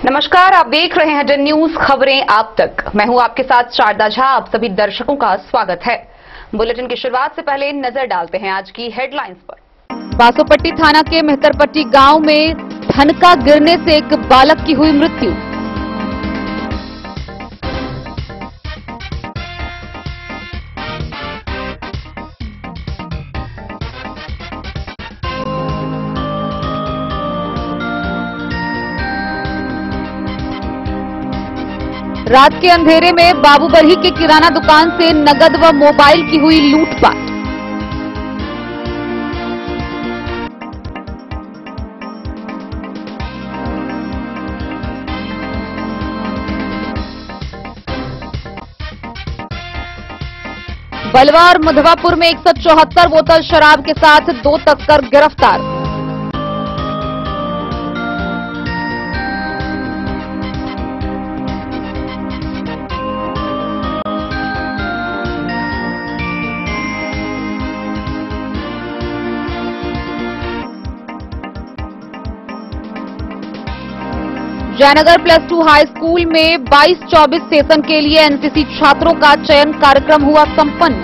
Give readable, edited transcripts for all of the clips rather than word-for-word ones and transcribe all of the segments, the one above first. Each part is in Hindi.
नमस्कार, आप देख रहे हैं डन न्यूज खबरें आप तक। मैं हूं आपके साथ शारदा झा। आप सभी दर्शकों का स्वागत है। बुलेटिन की शुरुआत से पहले नजर डालते हैं आज की हेडलाइंस पर। बासोपट्टी थाना के मेहतरपट्टी गांव में ठनका गिरने से एक बालक की हुई मृत्यु। रात के अंधेरे में बाबूबरही के किराना दुकान से नगद व मोबाइल की हुई लूटपाट। बलवा और मधवापुर में 174 बोतल शराब के साथ 2 तस्कर गिरफ्तार। जयनगर +2 हाई स्कूल में 22-24 सेशन के लिए एनसीसी छात्रों का चयन कार्यक्रम हुआ संपन्न।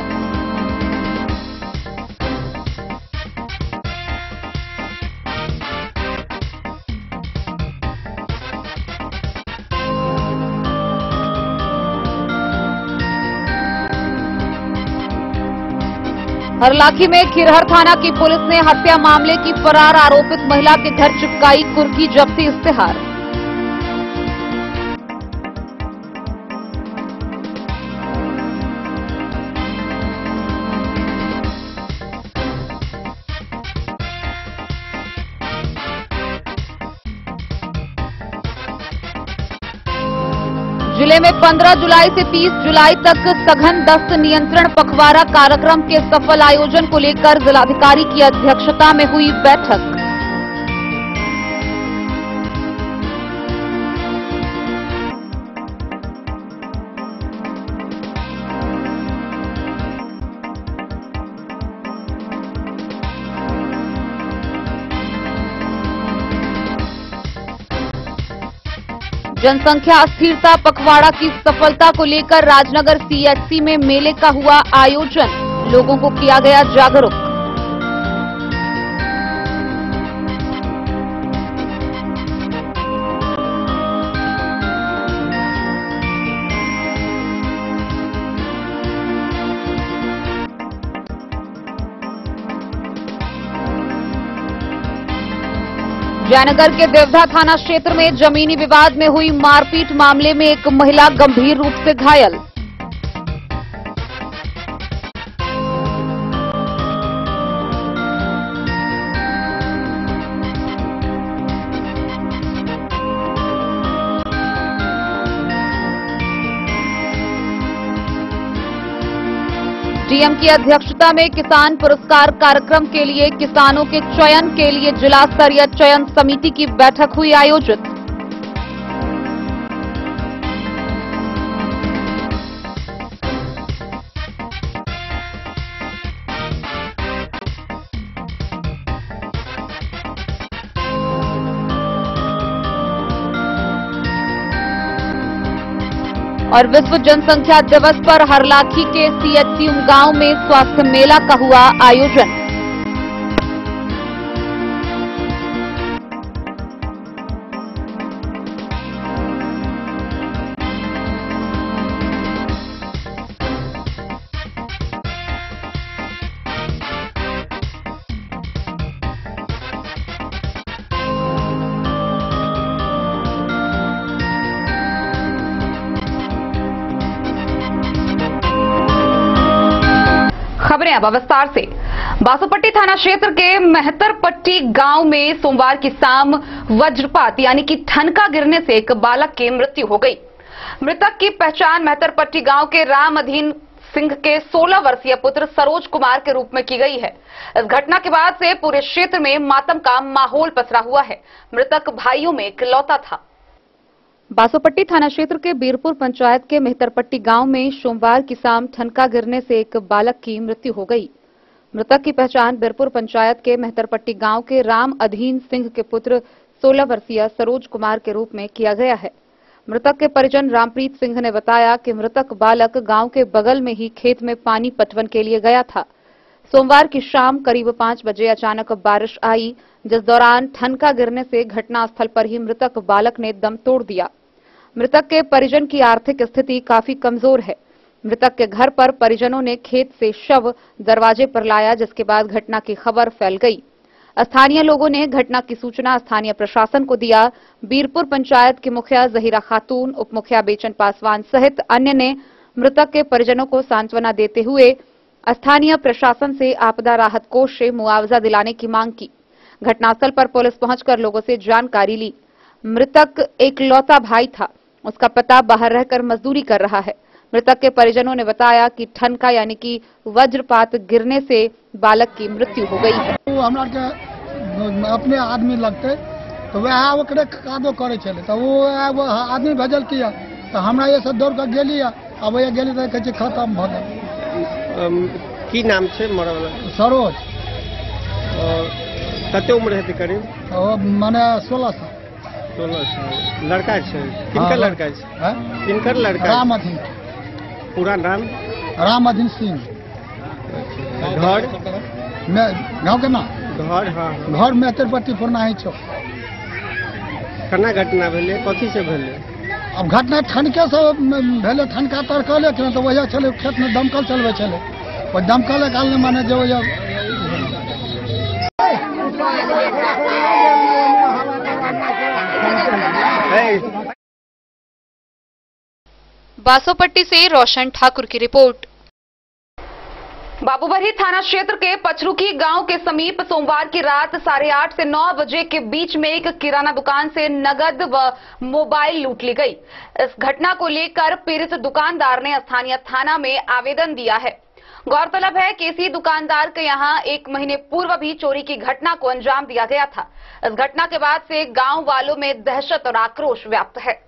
हरलाखी में खिरहर थाना की पुलिस ने हत्या मामले की फरार आरोपित महिला के घर चिपकाई कुर्की जब्ती इश्तेहार। जिले में 15 जुलाई से 30 जुलाई तक सघन दस्त नियंत्रण पखवाड़ा कार्यक्रम के सफल आयोजन को लेकर जिलाधिकारी की अध्यक्षता में हुई बैठक। जनसंख्या स्थिरता पखवाड़ा की सफलता को लेकर राजनगर सीएचसी में मेले का हुआ आयोजन। लोगों को किया गया जागरूक। जयनगर के देवधा थाना क्षेत्र में जमीनी विवाद में हुई मारपीट मामले में एक महिला गंभीर रूप से घायल। डीएम की अध्यक्षता में किसान पुरस्कार कार्यक्रम के लिए किसानों के चयन के लिए जिला स्तरीय चयन समिति की बैठक हुई आयोजित। और विश्व जनसंख्या दिवस पर हरलाखी के सीएचसी गांव में स्वास्थ्य मेला का हुआ आयोजन। खबरें अब विस्तार से। बासोपट्टी थाना क्षेत्र के मेहतरपट्टी गांव में सोमवार की शाम वज्रपात यानी कि ठनका गिरने से एक बालक की मृत्यु हो गई। मृतक की पहचान मेहतरपट्टी गांव के राम अधीन सिंह के 16 वर्षीय पुत्र सरोज कुमार के रूप में की गई है। इस घटना के बाद से पूरे क्षेत्र में मातम का माहौल पसरा हुआ है। मृतक भाइयों में इकलौता था। बासोपट्टी थाना क्षेत्र के बीरपुर पंचायत के मेहतरपट्टी गांव में सोमवार की शाम ठनका गिरने से एक बालक की मृत्यु हो गई। मृतक की पहचान बीरपुर पंचायत के मेहतरपट्टी गांव के राम अधीन सिंह के पुत्र 16 वर्षीय सरोज कुमार के रूप में किया गया है। मृतक के परिजन रामप्रीत सिंह ने बताया कि मृतक बालक गांव के बगल में ही खेत में पानी पटवन के लिए गया था। सोमवार की शाम करीब 5 बजे अचानक बारिश आई, जिस दौरान ठनका गिरने से घटनास्थल पर ही मृतक बालक ने दम तोड़ दिया। मृतक के परिजन की आर्थिक स्थिति काफी कमजोर है। मृतक के घर पर परिजनों ने खेत से शव दरवाजे पर लाया, जिसके बाद घटना की खबर फैल गई। स्थानीय लोगों ने घटना की सूचना स्थानीय प्रशासन को दिया। बीरपुर पंचायत की मुखिया जहीरा खातून, उप मुखिया बेचन पासवान सहित अन्य ने मृतक के परिजनों को सांत्वना देते हुए स्थानीय प्रशासन से आपदा राहत कोष से मुआवजा दिलाने की मांग की। घटनास्थल पर पुलिस पहुंचकर लोगों से जानकारी ली। मृतक एक लौता भाई था। उसका पता बाहर रहकर मजदूरी कर रहा है। मृतक के परिजनों ने बताया कि ठनका यानी कि वज्रपात गिरने से बालक की मृत्यु हो गई है। हमरा के अपने आदमी लगते तो वह ओकरे कादो करे चले तो वो आदमी भेजल किया तो हमरा ये सब दौड़ कर गेली। अब ये गेली तो कहे खत्म भ गए। की नाम से मरल? सरोज। कते उम्र है करीब? माने 16 साल। 16 साल। लड़का है? किनका लड़का है? किनकर लड़का? रामअधीन। पूरा नाम? रामअधीन सिंह। घर? गाँव के नाम? घर? हाँ। घर में तिरुपति पुरनाही चौक। केना घटना भेले? कथी से भेले? अब घटना ठनके से भेले। ठनका तड़कले तो वही चले खेत में दमकल चलबे चले। वो दमकल काल माने जो बासोपट्टी से रोशन ठाकुर की रिपोर्ट। बाबूबरही थाना क्षेत्र के पचरुखी गांव के समीप सोमवार की रात 8:30 से 9 बजे के बीच में एक किराना दुकान से नगद व मोबाइल लूट ली गई। इस घटना को लेकर पीड़ित दुकानदार ने स्थानीय थाना में आवेदन दिया है। गौरतलब है कि इसी दुकानदार के यहां 1 महीने पूर्व भी चोरी की घटना को अंजाम दिया गया था। इस घटना के बाद से गांव वालों में दहशत और आक्रोश व्याप्त है।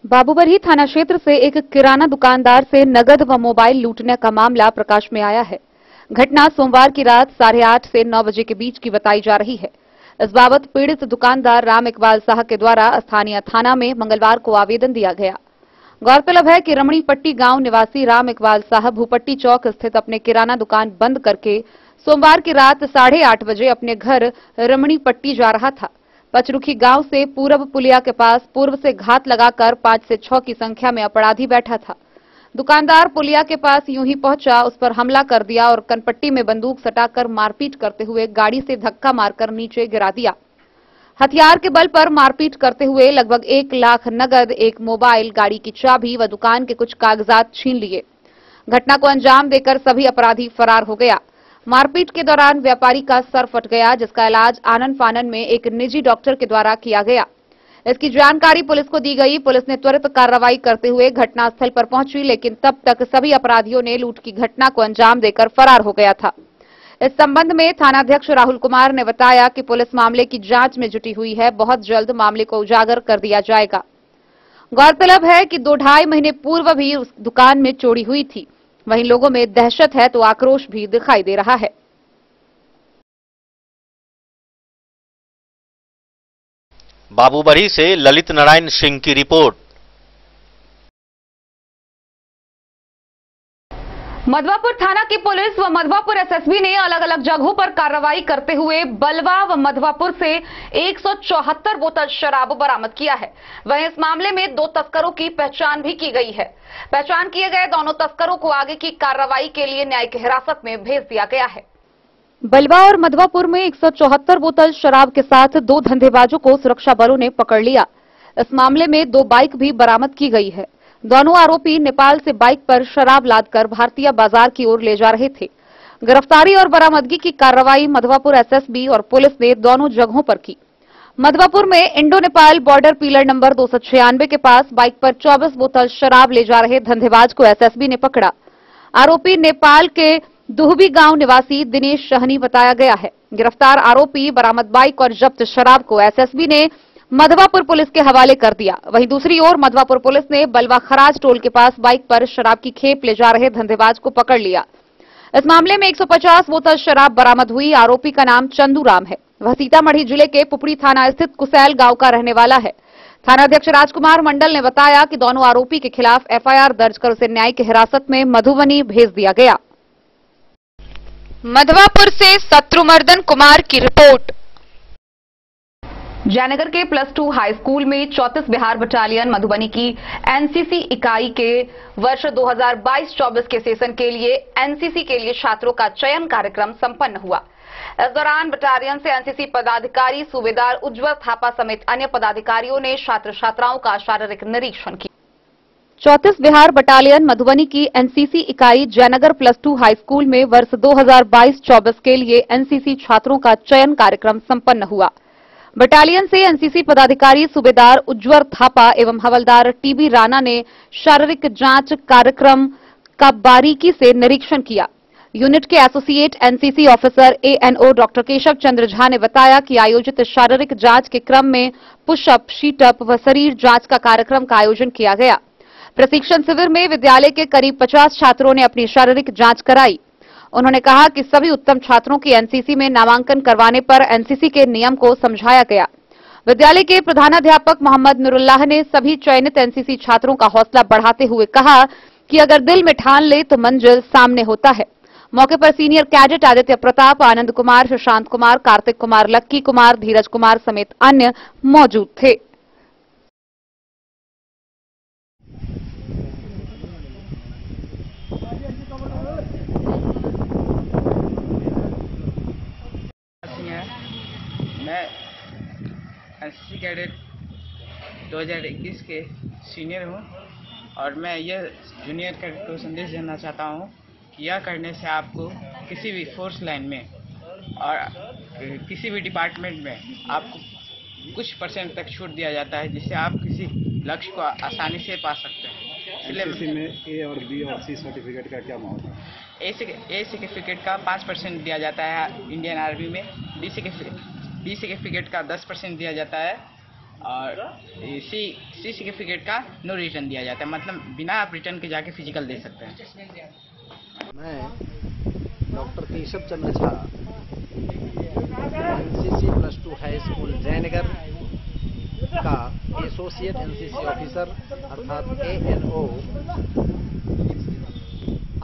बाबूबरही थाना क्षेत्र से एक किराना दुकानदार से नगद व मोबाइल लूटने का मामला प्रकाश में आया है। घटना सोमवार की रात 8:30 से 9 बजे के बीच की बताई जा रही है। इस बाबत पीड़ित दुकानदार राम इकबाल साह के द्वारा स्थानीय थाना में मंगलवार को आवेदन दिया गया। गौरतलब है कि रमणी पट्टी गांव निवासी राम इकबाल साह भूपट्टी चौक स्थित अपने किराना दुकान बंद करके सोमवार की रात 8:30 बजे अपने घर रमणी पट्टी जा रहा था। पचरुखी गांव से पूरब पुलिया के पास पूर्व से घात लगाकर 5 से 6 की संख्या में अपराधी बैठा था। दुकानदार पुलिया के पास यूं ही पहुंचा, उस पर हमला कर दिया और कनपट्टी में बंदूक सटाकर मारपीट करते हुए गाड़ी से धक्का मारकर नीचे गिरा दिया। हथियार के बल पर मारपीट करते हुए लगभग 1 लाख नगद, 1 मोबाइल, गाड़ी की चाबी व दुकान के कुछ कागजात छीन लिए। घटना को अंजाम देकर सभी अपराधी फरार हो गया। मारपीट के दौरान व्यापारी का सर फट गया, जिसका इलाज आनन फानन में एक निजी डॉक्टर के द्वारा किया गया। इसकी जानकारी पुलिस को दी गई। पुलिस ने त्वरित कार्रवाई करते हुए घटनास्थल पर पहुंची, लेकिन तब तक सभी अपराधियों ने लूट की घटना को अंजाम देकर फरार हो गया था। इस संबंध में थानाध्यक्ष राहुल कुमार ने बताया कि पुलिस मामले की जांच में जुटी हुई है। बहुत जल्द मामले को उजागर कर दिया जाएगा। गौरतलब है कि 2-2.5 महीने पूर्व भी उस दुकान में चोरी हुई थी। वहीं लोगों में दहशत है तो आक्रोश भी दिखाई दे रहा है। बाबूबरही से ललित नारायण सिंह की रिपोर्ट। मधवापुर थाना की पुलिस व मधवापुर एसएसबी ने अलग अलग जगहों पर कार्रवाई करते हुए बलवा व मधवापुर से 174 बोतल शराब बरामद किया है। वहीं इस मामले में 2 तस्करों की पहचान भी की गई है। पहचान किए गए दोनों तस्करों को आगे की कार्रवाई के लिए न्यायिक हिरासत में भेज दिया गया है। बलवा और मधवापुर में 174 बोतल शराब के साथ 2 धंधेबाजों को सुरक्षा बलों ने पकड़ लिया। इस मामले में 2 बाइक भी बरामद की गई है। दोनों आरोपी नेपाल से बाइक पर शराब लादकर भारतीय बाजार की ओर ले जा रहे थे। गिरफ्तारी और बरामदगी की कार्रवाई मधवापुर एसएसबी और पुलिस ने दोनों जगहों पर की। मधवापुर में Indo Nepal border pillar number 296 के पास बाइक पर 24 बोतल शराब ले जा रहे धंधेबाज को एसएसबी ने पकड़ा। आरोपी नेपाल के दुहबी गांव निवासी दिनेश सहनी बताया गया है। गिरफ्तार आरोपी, बरामद बाइक और जब्त शराब को एसएसबी ने मधवापुर पुलिस के हवाले कर दिया। वहीं दूसरी ओर मधवापुर पुलिस ने बलवा खराज टोल के पास बाइक पर शराब की खेप ले जा रहे धंधेबाज को पकड़ लिया। इस मामले में 150 बोतल शराब बरामद हुई। आरोपी का नाम चंदू राम है। वह सीतामढ़ी जिले के पुपड़ी थाना स्थित कुसैल गांव का रहने वाला है। थानाध्यक्ष राजकुमार मंडल ने बताया कि दोनों आरोपी के खिलाफ एफआईआर दर्ज कर उसे न्यायिक हिरासत में मधुबनी भेज दिया गया। मधवापुर से शत्रुमर्दन कुमार की रिपोर्ट। जयनगर के +2 हाई स्कूल में 34 बिहार बटालियन मधुबनी की एनसीसी इकाई के वर्ष 2022-24 के सेशन के लिए एनसीसी के लिए छात्रों का चयन कार्यक्रम संपन्न हुआ। इस दौरान बटालियन से एनसीसी पदाधिकारी सूबेदार उज्जवल थापा समेत अन्य पदाधिकारियों ने छात्र छात्राओं का शारीरिक निरीक्षण किया। 34 बिहार बटालियन मधुबनी की एनसीसी इकाई जयनगर +2 हाई स्कूल में वर्ष 2022-24 के लिए एनसीसी छात्रों का चयन कार्यक्रम संपन्न हुआ। बटालियन से एनसीसी पदाधिकारी सूबेदार उज्जवल थापा एवं हवलदार टीबी राणा ने शारीरिक जांच कार्यक्रम का बारीकी से निरीक्षण किया। यूनिट के associate NCC officer ANO doctor Keshav Chandra Jha ने बताया कि आयोजित शारीरिक जांच के क्रम में पुशअप, शीटअप व शरीर जांच का कार्यक्रम का आयोजन किया गया। प्रशिक्षण शिविर में विद्यालय के करीब 50 छात्रों ने अपनी शारीरिक जांच कराई। उन्होंने कहा कि सभी उत्तम छात्रों की एनसीसी में नामांकन करवाने पर एनसीसी के नियम को समझाया गया। विद्यालय के प्रधानाध्यापक मोहम्मद नुरुल्लाह ने सभी चयनित एनसीसी छात्रों का हौसला बढ़ाते हुए कहा कि अगर दिल में ठान ले तो मंजिल सामने होता है। मौके पर सीनियर कैडेट आदित्य प्रताप, आनंद कुमार, सुशांत कुमार, कार्तिक कुमार, लक्की कुमार, धीरज कुमार समेत अन्य मौजूद थे। मैं एनसीसी कैडेट 2021 के सीनियर हूं और मैं यह जूनियर कैडेट को संदेश देना चाहता हूं कि यह करने से आपको किसी भी फोर्स लाइन में और किसी भी डिपार्टमेंट में आपको कुछ % तक छूट दिया जाता है, जिससे आप किसी लक्ष्य को आसानी से पा सकते हैं। इसलिए में ए और बी और सी सर्टिफिकेट का क्या महत्व है? ए सर्टिफिकेट का 5% दिया जाता है इंडियन आर्मी में, बी सर्टिफिकेट का 10% दिया जाता है और सी सर्टिफिकेट का नो रिटर्न दिया जाता है, मतलब बिना आप रिटर्न के जाके फिजिकल दे सकते हैं। मैं doctor Keshav Chandra Jha, NCC +2 high school Jaynagar का एसोसिएट एनसीसी ऑफिसर अर्थात एएनओ।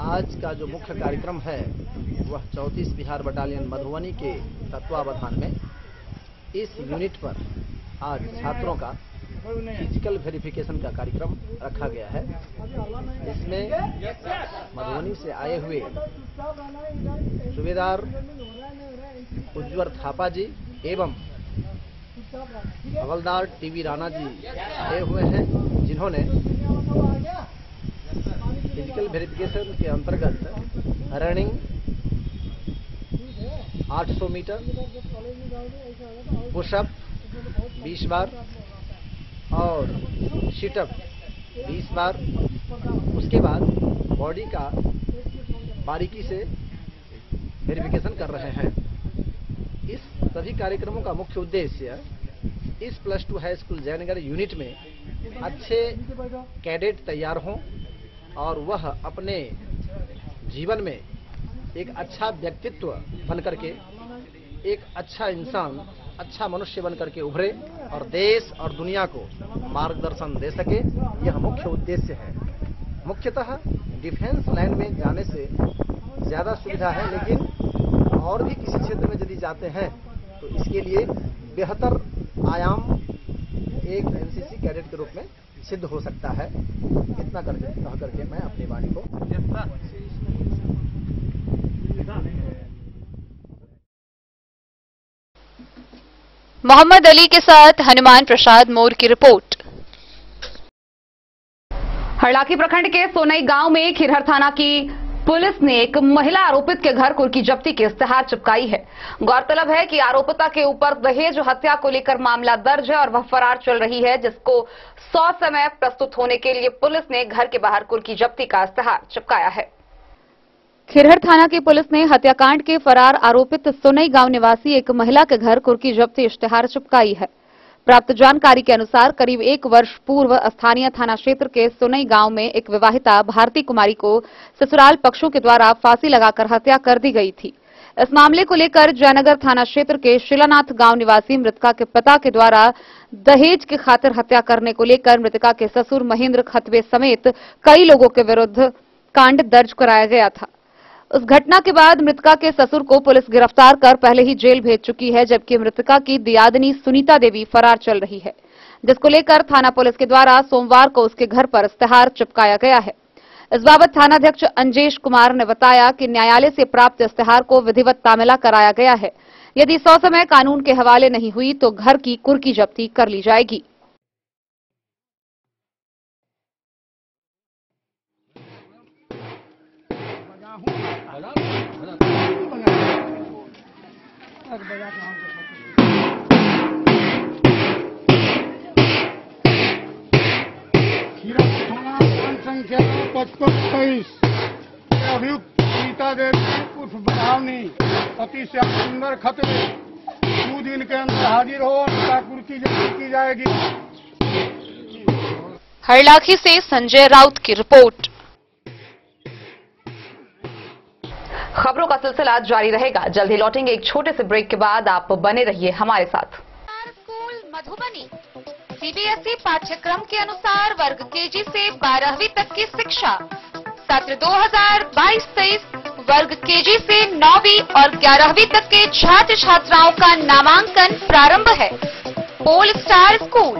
आज का जो मुख्य कार्यक्रम है वह 34 बिहार बटालियन मधुबनी के तत्वावधान में इस यूनिट पर आज छात्रों का फिजिकल वेरिफिकेशन का कार्यक्रम रखा गया है। इसमें मधुबनी से आए हुए सूबेदार उज्जवल थापा जी एवं हवलदार टीबी राणा जी आए हुए हैं, जिन्होंने फिजिकल वेरिफिकेशन के अंतर्गत रनिंग 800 मीटर, पुशअप 20 बार और शीटअप 20 बार, उसके बाद बॉडी का बारीकी से वेरिफिकेशन कर रहे हैं। इस सभी कार्यक्रमों का मुख्य उद्देश्य इस +2 हाई स्कूल जयनगर यूनिट में अच्छे कैडेट तैयार हों और वह अपने जीवन में एक अच्छा व्यक्तित्व बन करके, एक अच्छा इंसान, अच्छा मनुष्य बन करके उभरे और देश और दुनिया को मार्गदर्शन दे सके। यह मुख्य उद्देश्य है। मुख्यतः डिफेंस लाइन में जाने से ज़्यादा सुविधा है, लेकिन और भी किसी क्षेत्र में यदि जाते हैं तो इसके लिए बेहतर आयाम एक एनसीसी कैडेट के रूप में सिद्ध हो सकता है। इतना कह करके मैं अपनी वाणी को मोहम्मद अली के साथ हनुमान प्रसाद मोर की रिपोर्ट। हरलाखी प्रखंड के सोनई गांव में खिरहर थाना की पुलिस ने एक महिला आरोपित के घर कुर्की जब्ती की इश्तेहार चिपकाई है। गौरतलब है कि आरोपिता के ऊपर दहेज हत्या को लेकर मामला दर्ज है और वह फरार चल रही है, जिसको 100 समय प्रस्तुत होने के लिए पुलिस ने घर के बाहर कुर्की जब्ती का इश्तेहार चिपकाया है। खिरहर थाना की पुलिस ने हत्याकांड के फरार आरोपित सोनई गांव निवासी एक महिला के घर कुर्की जब्ती इश्तेहार चिपकाई है। प्राप्त जानकारी के अनुसार करीब 1 वर्ष पूर्व स्थानीय थाना क्षेत्र के सोनई गांव में एक विवाहिता भारती कुमारी को ससुराल पक्षों के द्वारा फांसी लगाकर हत्या कर दी गई थी। इस मामले को लेकर जयनगर थाना क्षेत्र के शिलानाथ गांव निवासी मृतका के पिता के द्वारा दहेज की खातिर हत्या करने को लेकर मृतका के ससुर महेंद्र खतवे समेत कई लोगों के विरुद्ध कांड दर्ज कराया गया था। उस घटना के बाद मृतका के ससुर को पुलिस गिरफ्तार कर पहले ही जेल भेज चुकी है, जबकि मृतका की दियादनी सुनीता देवी फरार चल रही है, जिसको लेकर थाना पुलिस के द्वारा सोमवार को उसके घर पर इश्तेहार चिपकाया गया है। इस बाबत थानाध्यक्ष अंजेश कुमार ने बताया कि न्यायालय से प्राप्त इश्तेहार को विधिवत तामीला कराया गया है। यदि समय कानून के हवाले नहीं हुई तो घर की कुर्की जब्ती कर ली जाएगी। संख्या 5523 अभियुक्त सीता देवी उर्फ बधावनी पति श्याम सुंदर खतरे 2 दिन के अंदर हाजिर हो और कुर्की जब्ती की जाएगी। हरलाखी से संजय राउत की रिपोर्ट। खबरों का सिलसिला जारी रहेगा। जल्द ही लौटेंगे एक छोटे से ब्रेक के बाद। आप बने रहिए हमारे साथ। स्कूल मधुबनी सीबीएसई पाठ्यक्रम के अनुसार वर्ग केजी से 12वीं तक की शिक्षा। सत्र 2022-23 वर्ग केजी से 9वीं और 11वीं तक के छात्र छात्राओं का नामांकन प्रारंभ है। पोल स्टार स्कूल,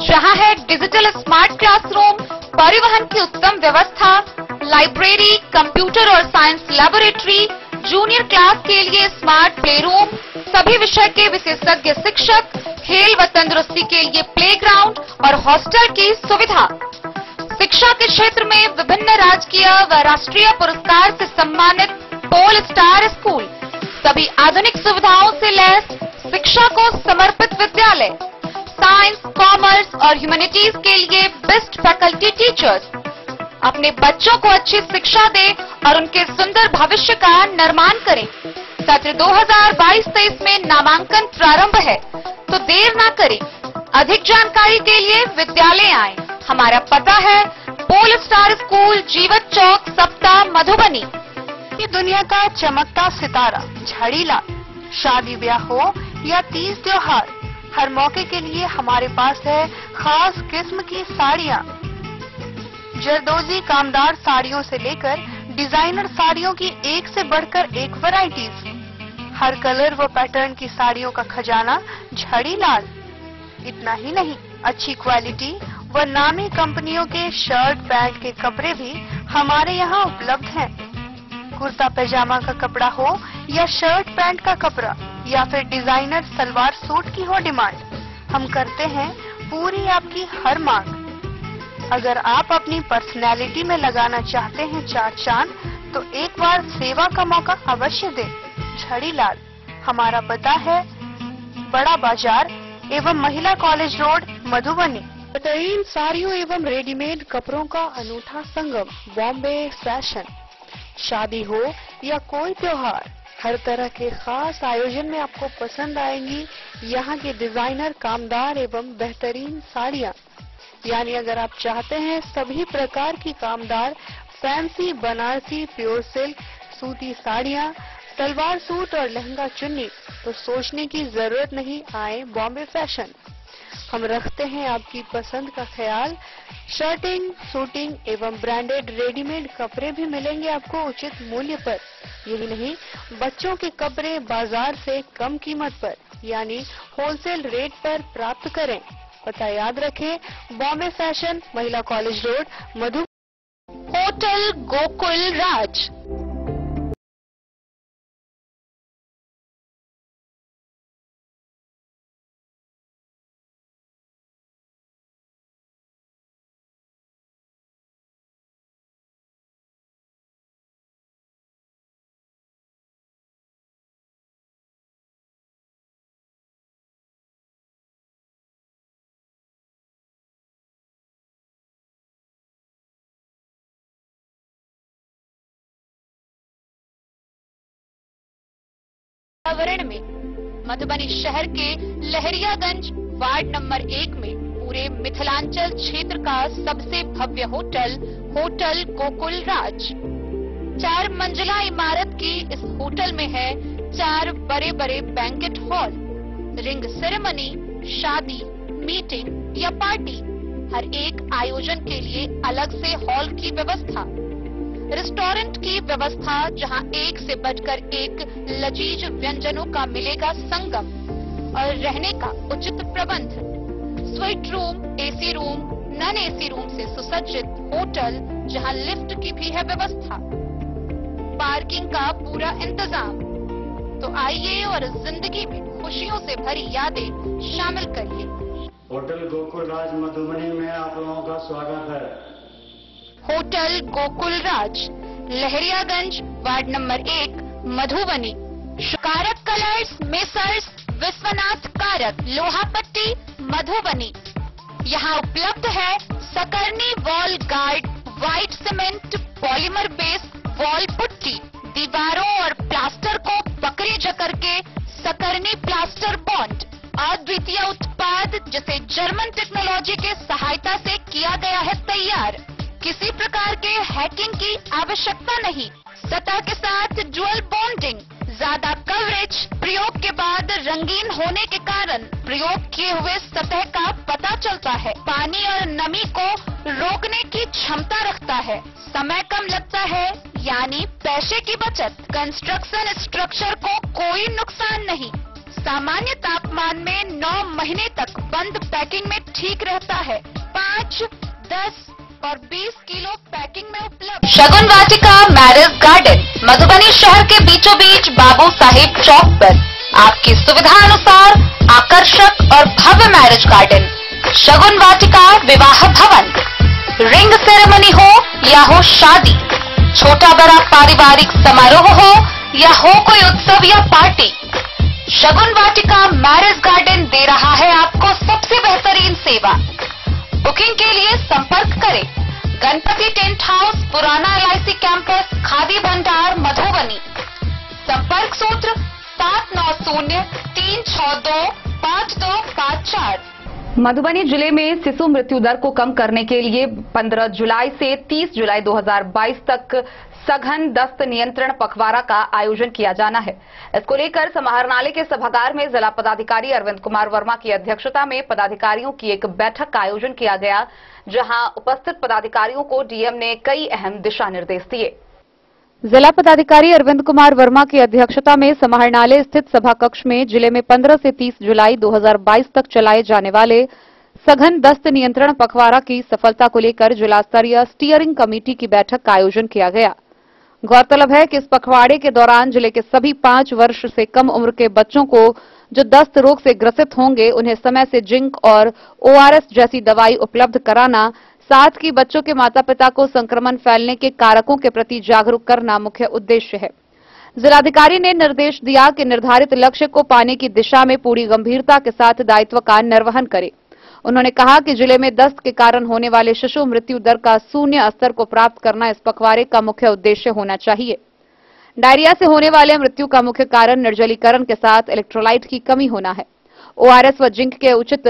जहां है डिजिटल स्मार्ट क्लासरूम, परिवहन की उत्तम व्यवस्था, लाइब्रेरी, कंप्यूटर और साइंस लैबोरेटरी, जूनियर क्लास के लिए स्मार्ट प्ले रूम, सभी विषय के विशेषज्ञ शिक्षक, खेल व तंदुरुस्ती के लिए प्लेग्राउंड और हॉस्टल की सुविधा। शिक्षा के क्षेत्र में विभिन्न राजकीय व राष्ट्रीय पुरस्कार से सम्मानित पोल स्टार स्कूल, सभी आधुनिक सुविधाओं से लैस शिक्षा को समर्पित विद्यालय, साइंस, कॉमर्स और ह्यूमैनिटीज के लिए बेस्ट फैकल्टी टीचर्स। अपने बच्चों को अच्छी शिक्षा दें और उनके सुंदर भविष्य का निर्माण करें। सत्र 2022-23 में नामांकन प्रारंभ है, तो देर ना करें। अधिक जानकारी के लिए विद्यालय आएं। हमारा पता है पोल स्टार स्कूल, जीवत चौक, सप्ताह, मधुबनी। ये दुनिया का चमकता सितारा झाड़ीलाल। शादी ब्याह हो या तीज त्योहार, हर मौके के लिए हमारे पास है खास किस्म की साड़ियाँ। जरदोजी कामदार साड़ियों से लेकर डिजाइनर साड़ियों की एक से बढ़कर एक वैरायटीज। हर कलर व पैटर्न की साड़ियों का खजाना झाड़ीलाल। इतना ही नहीं, अच्छी क्वालिटी व नामी कंपनियों के शर्ट पैंट के कपड़े भी हमारे यहाँ उपलब्ध हैं। कुर्ता पैजामा का कपड़ा हो या शर्ट पैंट का कपड़ा या फिर डिजाइनर सलवार सूट की हो डिमांड, हम करते हैं पूरी आपकी हर मांग। अगर आप अपनी पर्सनैलिटी में लगाना चाहते हैं चार चांद, तो एक बार सेवा का मौका अवश्य दें। झाड़ीलाल, हमारा पता है बड़ा बाजार एवं महिला कॉलेज रोड, मधुबनी। बेहतरीन साड़ियों एवं रेडीमेड कपड़ों का अनूठा संगम, बॉम्बे फैशन। शादी हो या कोई त्योहार, हर तरह के खास आयोजन में आपको पसंद आएंगी यहाँ की डिजाइनर, कामदार एवं बेहतरीन साड़ियाँ। यानी अगर आप चाहते हैं सभी प्रकार की कामदार, फैंसी, बनारसी, प्योर सिल्क, सूती साड़ियाँ, सलवार सूट और लहंगा चुन्नी, तो सोचने की जरूरत नहीं, आए बॉम्बे फैशन। हम रखते हैं आपकी पसंद का ख्याल। शर्टिंग, सूटिंग एवं ब्रांडेड रेडीमेड कपड़े भी मिलेंगे आपको उचित मूल्य पर। यही नहीं, बच्चों के कपड़े बाजार से कम कीमत पर यानी होलसेल रेट पर प्राप्त करें। पता याद रखें, बॉम्बे फैशन, महिला कॉलेज रोड, मधु। होटल गोकुल राज। वातावरण में मधुबनी शहर के लहरियागंज वार्ड नंबर 1 में पूरे मिथिलांचल क्षेत्र का सबसे भव्य होटल, होटल गोकुल राज। 4 मंजिला इमारत की इस होटल में है 4 बड़े बड़े बैंकेट हॉल, रिंग सेरेमनी, शादी, मीटिंग या पार्टी, हर एक आयोजन के लिए अलग से हॉल की व्यवस्था, रेस्टोरेंट की व्यवस्था जहां एक से बढ़कर एक लजीज व्यंजनों का मिलेगा संगम, और रहने का उचित प्रबंध, suite room, AC room, non AC room से सुसज्जित होटल जहां लिफ्ट की भी है व्यवस्था, पार्किंग का पूरा इंतजाम। तो आइए और जिंदगी में खुशियों से भरी यादें शामिल करिए। होटल गोकुल राज मधुबनी में आप लोगों का स्वागत है। होटल गोकुल राज, लहरियागंज, वार्ड नंबर 1, मधुबनी। कारक कलर्स, मेसर्स विश्वनाथ कारक, लोहापट्टी, मधुबनी। यहाँ उपलब्ध है सकरनी wall guard, white cement, polymer base wall putty, दीवारों और प्लास्टर को बकरी जकर के सकरनी प्लास्टर बॉन्ड, अद्वितीय उत्पाद जिसे जर्मन टेक्नोलॉजी के सहायता से किया गया है तैयार। किसी प्रकार के हैकिंग की आवश्यकता नहीं, सतह के साथ डुअल बॉन्डिंग, ज्यादा कवरेज, प्रयोग के बाद रंगीन होने के कारण प्रयोग किए हुए सतह का पता चलता है, पानी और नमी को रोकने की क्षमता रखता है, समय कम लगता है यानी पैसे की बचत, कंस्ट्रक्शन स्ट्रक्चर को कोई नुकसान नहीं, सामान्य तापमान में 9 महीने तक बंद पैकिंग में ठीक रहता है, 5, 10 और 20 किलो पैकिंग में उपलब्ध। शगुन वाटिका मैरिज गार्डन, मधुबनी शहर के बीचों बीच बाबू साहेब चौक पर आपकी सुविधा अनुसार आकर्षक और भव्य मैरिज गार्डन। शगुन वाटिका विवाह भवन, रिंग सेरेमनी हो या हो शादी, छोटा बड़ा पारिवारिक समारोह हो या हो कोई उत्सव या पार्टी, शगुन वाटिका मैरिज गार्डन दे रहा है आपको सबसे बेहतरीन सेवा। बुकिंग के लिए संपर्क करें गणपति टेंट हाउस, पुराना LIC कैंपस, खादी भंडार, मधुबनी। संपर्क सूत्र 790-362-5254। मधुबनी जिले में शिशु मृत्यु दर को कम करने के लिए 15 जुलाई से 30 जुलाई 2022 तक सघन दस्त नियंत्रण पखवाड़ा का आयोजन किया जाना है। इसको लेकर समाहरणालय के सभागार में जिला पदाधिकारी अरविंद कुमार वर्मा की अध्यक्षता में पदाधिकारियों की एक बैठक का आयोजन किया गया, जहां उपस्थित पदाधिकारियों को डीएम ने कई अहम दिशा निर्देश दिए। जिला पदाधिकारी अरविंद कुमार वर्मा की अध्यक्षता में समाहरणालय स्थित सभा कक्ष में जिले में 15 से 30 जुलाई 2022 तक चलाए जाने वाले सघन दस्त नियंत्रण पखवाड़ा की सफलता को लेकर जिला स्तरीय स्टीयरिंग कमेटी की बैठक का आयोजन किया गया। गौरतलब है कि इस पखवाड़े के दौरान जिले के सभी 5 वर्ष से कम उम्र के बच्चों को जो दस्त रोग से ग्रसित होंगे उन्हें समय से जिंक और ORS जैसी दवाई उपलब्ध कराना, साथ ही बच्चों के माता पिता को संक्रमण फैलने के कारकों के प्रति जागरूक करना मुख्य उद्देश्य है। जिलाधिकारी ने निर्देश दिया कि निर्धारित लक्ष्य को पाने की दिशा में पूरी गंभीरता के साथ दायित्व का निर्वहन करें। उन्होंने कहा कि जिले में दस्त के कारण होने वाले शिशु मृत्यु दर का शून्य स्तर को प्राप्त करना इस पखवाड़े का मुख्य उद्देश्य होना चाहिए। डायरिया से होने वाले मृत्यु का मुख्य कारण निर्जलीकरण के साथ इलेक्ट्रोलाइट की कमी होना है। ORS व जिंक के उचित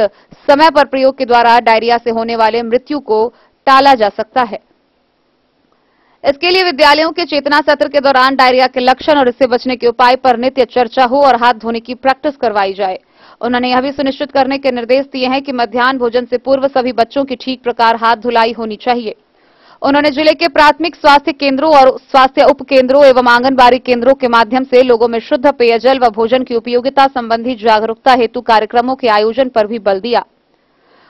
समय पर प्रयोग के द्वारा डायरिया से होने वाले मृत्यु को टाला जा सकता है। इसके लिए विद्यालयों के चेतना सत्र के दौरान डायरिया के लक्षण और इससे बचने के उपाय पर नित्य चर्चा हो और हाथ धोने की प्रैक्टिस करवाई जाए। उन्होंने यह भी सुनिश्चित करने के निर्देश दिए हैं कि मध्याह्न भोजन से पूर्व सभी बच्चों की ठीक प्रकार हाथ धुलाई होनी चाहिए। उन्होंने जिले के प्राथमिक स्वास्थ्य केंद्रों और स्वास्थ्य उप केंद्रों एवं आंगनबाड़ी केंद्रों के माध्यम से लोगों में शुद्ध पेयजल व भोजन की उपयोगिता संबंधी जागरूकता हेतु कार्यक्रमों के आयोजन पर भी बल दिया।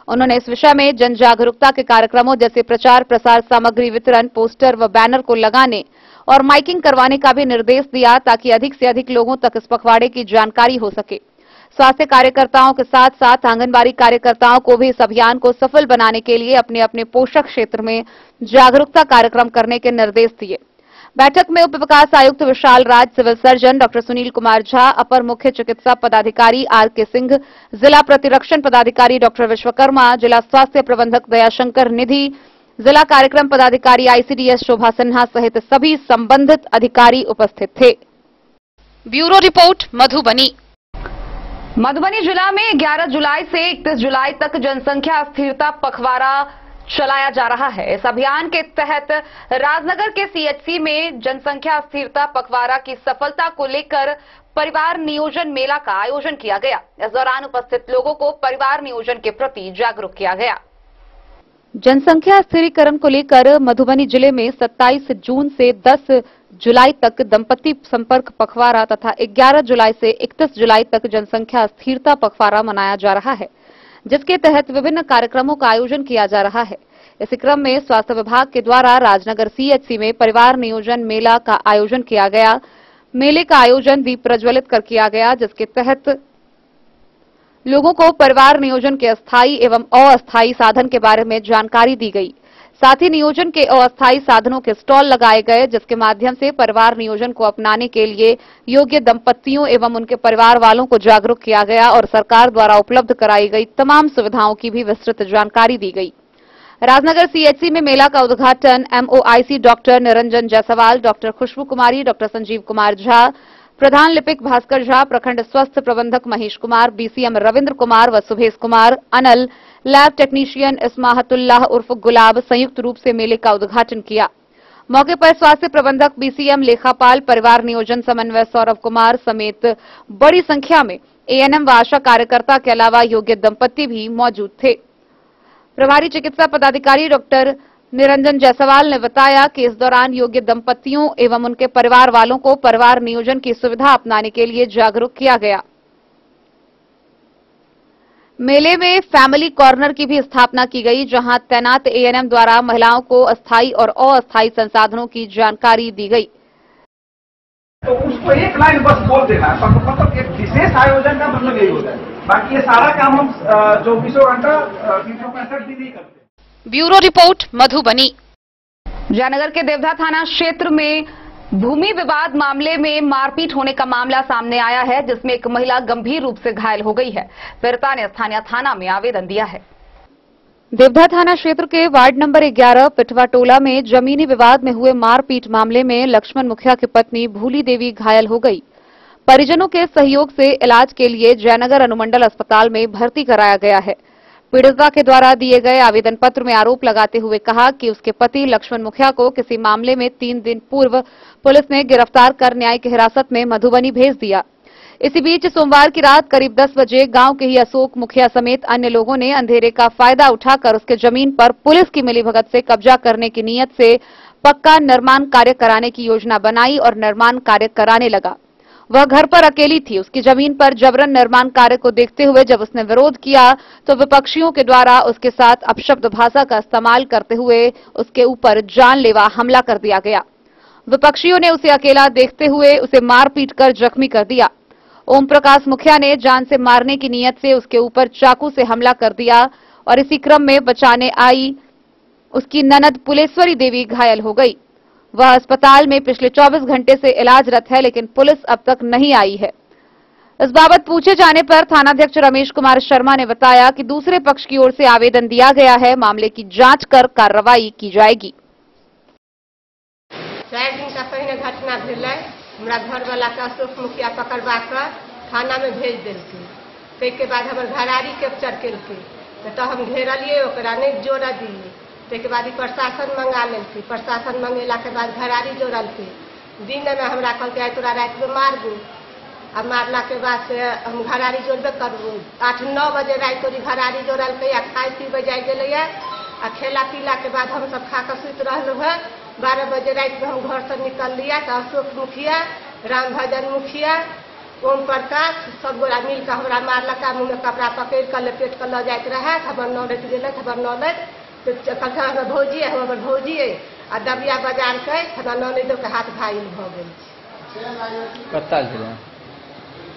उन्होंने इस विषय में जन जागरूकता के कार्यक्रमों जैसे प्रचार प्रसार सामग्री वितरण, पोस्टर व बैनर को लगाने और माइकिंग करवाने का भी निर्देश दिया, ताकि अधिक से अधिक लोगों तक इस पखवाड़े की जानकारी हो सके। स्वास्थ्य कार्यकर्ताओं के साथ साथ आंगनबाड़ी कार्यकर्ताओं को भी इस अभियान को सफल बनाने के लिए अपने अपने पोषक क्षेत्र में जागरूकता कार्यक्रम करने के निर्देश दिए। बैठक में उप विकास आयुक्त Vishal Raj, civil surgeon doctor Sunil Kumar Jha, अपर मुख्य चिकित्सा पदाधिकारी RK सिंह, जिला प्रतिरक्षण पदाधिकारी डॉक्टर विश्वकर्मा, जिला स्वास्थ्य प्रबंधक दयाशंकर निधि, जिला कार्यक्रम पदाधिकारी ICDS शोभा सिन्हा सहित सभी संबंधित अधिकारी उपस्थित थे। Bureau report, Madhubani. मधुबनी जिला में 11 जुलाई से 31 जुलाई तक जनसंख्या स्थिरता पखवाड़ा चलाया जा रहा है। इस अभियान के तहत राजनगर के सीएचसी में जनसंख्या स्थिरता पखवाड़ा की सफलता को लेकर परिवार नियोजन मेला का आयोजन किया गया। इस दौरान उपस्थित लोगों को परिवार नियोजन के प्रति जागरूक किया गया। जनसंख्या स्थिरीकरण को लेकर मधुबनी जिले में 27 जून से 10 जुलाई तक दंपति संपर्क पखवाड़ा तथा 11 जुलाई से 31 जुलाई तक जनसंख्या स्थिरता पखवाड़ा मनाया जा रहा है, जिसके तहत विभिन्न कार्यक्रमों का आयोजन किया जा रहा है। इसी क्रम में स्वास्थ्य विभाग के द्वारा राजनगर सीएचसी में परिवार नियोजन मेला का आयोजन किया गया। मेले का आयोजन दीप प्रज्वलित कर किया गया, जिसके तहत लोगों को परिवार नियोजन के अस्थायी एवं अस्थायी साधन के बारे में जानकारी दी गई। साथ ही नियोजन के अस्थायी साधनों के स्टॉल लगाए गए, जिसके माध्यम से परिवार नियोजन को अपनाने के लिए योग्य दंपतियों एवं उनके परिवार वालों को जागरूक किया गया और सरकार द्वारा उपलब्ध कराई गई तमाम सुविधाओं की भी विस्तृत जानकारी दी गई। राजनगर सीएचसी में मेला का उद्घाटन MOIC doctor Niranjan Jaiswal, doctor Khushboo Kumari, doctor Sanjeev Kumar Jha, प्रधान लिपिक भास्कर झा, प्रखंड स्वास्थ्य प्रबंधक महेश कुमार, बीसीएम रविंद्र कुमार व सुभेश कुमार, अनल, लैब टेक्नीशियन इस्माहतुल्लाह उर्फ गुलाब संयुक्त रूप से मेले का उद्घाटन किया। मौके पर स्वास्थ्य प्रबंधक बीसीएम लेखापाल, परिवार नियोजन समन्वय सौरभ कुमार समेत बड़ी संख्या में एएनएम व आशा कार्यकर्ता के अलावा योग्य दंपति भी मौजूद थे। प्रभारी चिकित्सा पदाधिकारी डॉक्टर निरंजन जायसवाल ने बताया कि इस दौरान योग्य दंपतियों एवं उनके परिवार वालों को परिवार नियोजन की सुविधा अपनाने के लिए जागरूक किया गया। मेले में फैमिली कॉर्नर की भी स्थापना की गई, जहां तैनात एएनएम द्वारा महिलाओं को अस्थायी और अस्थायी संसाधनों की जानकारी दी गई। तो उसको एक लाइन बस बोल देना, मतलब एक विशेष आयोजन का मतलब यही होता है। बाकी ये सारा काम हम 24 घंटा 365 दिन ही करते हैं। Bureau report Madhubani. जयनगर के देवधा थाना क्षेत्र में भूमि विवाद मामले में मारपीट होने का मामला सामने आया है, जिसमें एक महिला गंभीर रूप से घायल हो गई है। पीड़िता ने स्थानीय थाना में आवेदन दिया है। देवधा थाना क्षेत्र के वार्ड नंबर 11 पिटवा टोला में जमीनी विवाद में हुए मारपीट मामले में लक्ष्मण मुखिया की पत्नी भूली देवी घायल हो गई। परिजनों के सहयोग से इलाज के लिए जयनगर अनुमंडल अस्पताल में भर्ती कराया गया है। पीड़िता के द्वारा दिए गए आवेदन पत्र में आरोप लगाते हुए कहा कि उसके पति लक्ष्मण मुखिया को किसी मामले में 3 दिन पूर्व पुलिस ने गिरफ्तार कर न्यायिक हिरासत में मधुबनी भेज दिया। इसी बीच सोमवार की रात करीब 10 बजे गांव के ही अशोक मुखिया समेत अन्य लोगों ने अंधेरे का फायदा उठाकर उसके जमीन पर पुलिस की मिलीभगत से कब्जा करने की नीयत से पक्का निर्माण कार्य कराने की योजना बनाई और निर्माण कार्य कराने लगा। वह घर पर अकेली थी। उसकी जमीन पर जबरन निर्माण कार्य को देखते हुए जब उसने विरोध किया तो विपक्षियों के द्वारा उसके साथ अपशब्द भाषा का इस्तेमाल करते हुए उसके ऊपर जानलेवा हमला कर दिया गया। विपक्षियों ने उसे अकेला देखते हुए उसे मारपीट कर जख्मी कर दिया। ओम प्रकाश मुखिया ने जान से मारने की नीयत से उसके ऊपर चाकू से हमला कर दिया और इसी क्रम में बचाने आई उसकी ननद पुलेश्वरी देवी घायल हो गई। वह अस्पताल में पिछले 24 घंटे से इलाजरत है, लेकिन पुलिस अब तक नहीं आई है। इस बाबत पूछे जाने पर थानाध्यक्ष रमेश कुमार शर्मा ने बताया कि दूसरे पक्ष की ओर से आवेदन दिया गया है, मामले की जांच कर कार्रवाई की जाएगी। 4 दिन का पहले घटना भेलै। हमरा घर वाला के अशोक मुखिया पकड़वा कर थाना में भेज देलकै। ताहिके बाद हमर घरारी कैप्चर केलकै तो हम घेरलिए, ओकरा नहीं जोड़ दिए। ताहिके बाद प्रशासन मंगा लेलकै। प्रशासन मंगेला के बाद घरारी जोड़लकै। दिन में हमरा कहलकै तोरा रात में मारबू। अब मारला के बाद से हम घरारी जोड़बे करबू। 8-9 बजे रात तोरी घरारी जोड़लकै। खाए पीबे जाए गेलै आ खेला पीला के बाद हम सब खा कर सुत रहलू है। 12 बजे रात में हम घर से निकल लिया तो अशोक मुखिया, राम भजन मुखिया, ओम प्रकाश सब गोरा मिल कर हमरा मारलका। मुँह में कपड़ा पकड़ कर लपेट कर ल जाते रहे। हमर नौलत गेलै, हमर नौलत तो कहलकै हमर भौजी है, हमर भौजी है आ दबिया बाजार के हमर नौलत के हाथ घायल भ गेल। कत्ताल छै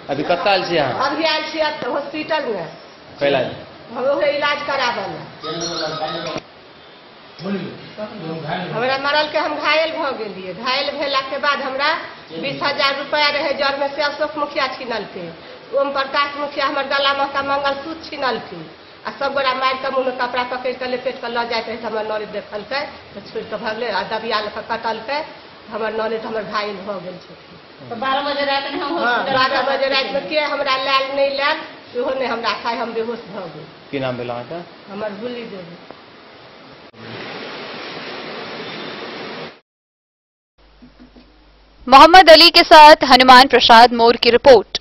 अभी कत्ताल छै यहाँ अभी आयल छी हॉस्पिटल में कैला हम ओहे इलाज कराबल। हमरा मरल के हम घायल भ गेलिए। घायल भेला के बाद हमरा 20,000 रुपया रहे जड़ में से अशोक मुखिया छीनलकै। ओम प्रकाश मुखिया हमर गला में का मंगलसूत्र छीनलकै आ सब गोरा मार के मुँह में कपड़ा पकड़ के लपेट कर ल जाते रहे। हमर नौलत देखलकै तो छोड़ के भगले आ दबिया ल कटलकै। हमर नौलत हमर घायल भ गेल छै। तो 12 बजे रात में हम 12 बजे रात में के हमरा लाल नहीं लाल सेहो नहीं हमरा खाए हम बेहोश भ गेल। की नाम भेल अहाँके? हमर भूली देवी। मोहम्मद अली के साथ हनुमान प्रसाद मोर की रिपोर्ट।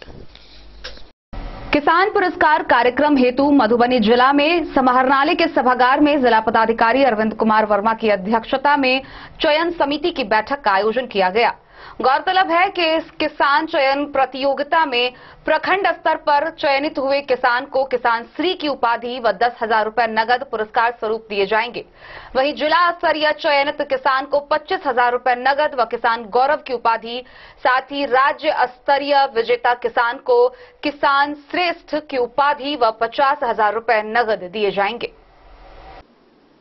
किसान पुरस्कार कार्यक्रम हेतु मधुबनी जिला में समाहरणालय के सभागार में जिला पदाधिकारी अरविंद कुमार वर्मा की अध्यक्षता में चयन समिति की बैठक का आयोजन किया गया। गौरतलब है कि इस किसान चयन प्रतियोगिता में प्रखंड स्तर पर चयनित हुए किसान को किसान श्री की उपाधि व 10,000 रुपए नगद पुरस्कार स्वरूप दिए जाएंगे। वहीं जिला स्तरीय चयनित किसान को 25,000 रुपए नगद व किसान गौरव की उपाधि, साथ ही राज्य स्तरीय विजेता किसान को किसान श्रेष्ठ की उपाधि व 50,000 रुपए नगद दिए जाएंगे।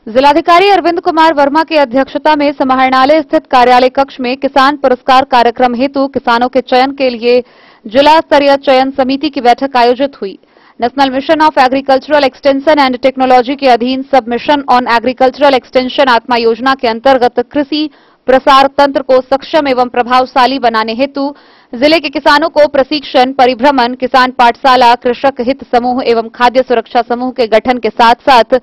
जिलाधिकारी अरविंद कुमार वर्मा की अध्यक्षता में समाहरणालय स्थित कार्यालय कक्ष में किसान पुरस्कार कार्यक्रम हेतु किसानों के चयन के लिए जिला स्तरीय चयन समिति की बैठक आयोजित हुई। National mission of agricultural extension and technology के अधीन सब मिशन ऑन एग्रीकल्चरल एक्सटेंशन आत्मा योजना के अंतर्गत कृषि प्रसार तंत्र को सक्षम एवं प्रभावशाली बनाने हेतु जिले के किसानों को प्रशिक्षण, परिभ्रमण, किसान पाठशाला, कृषक हित समूह एवं खाद्य सुरक्षा समूह के गठन के साथ साथ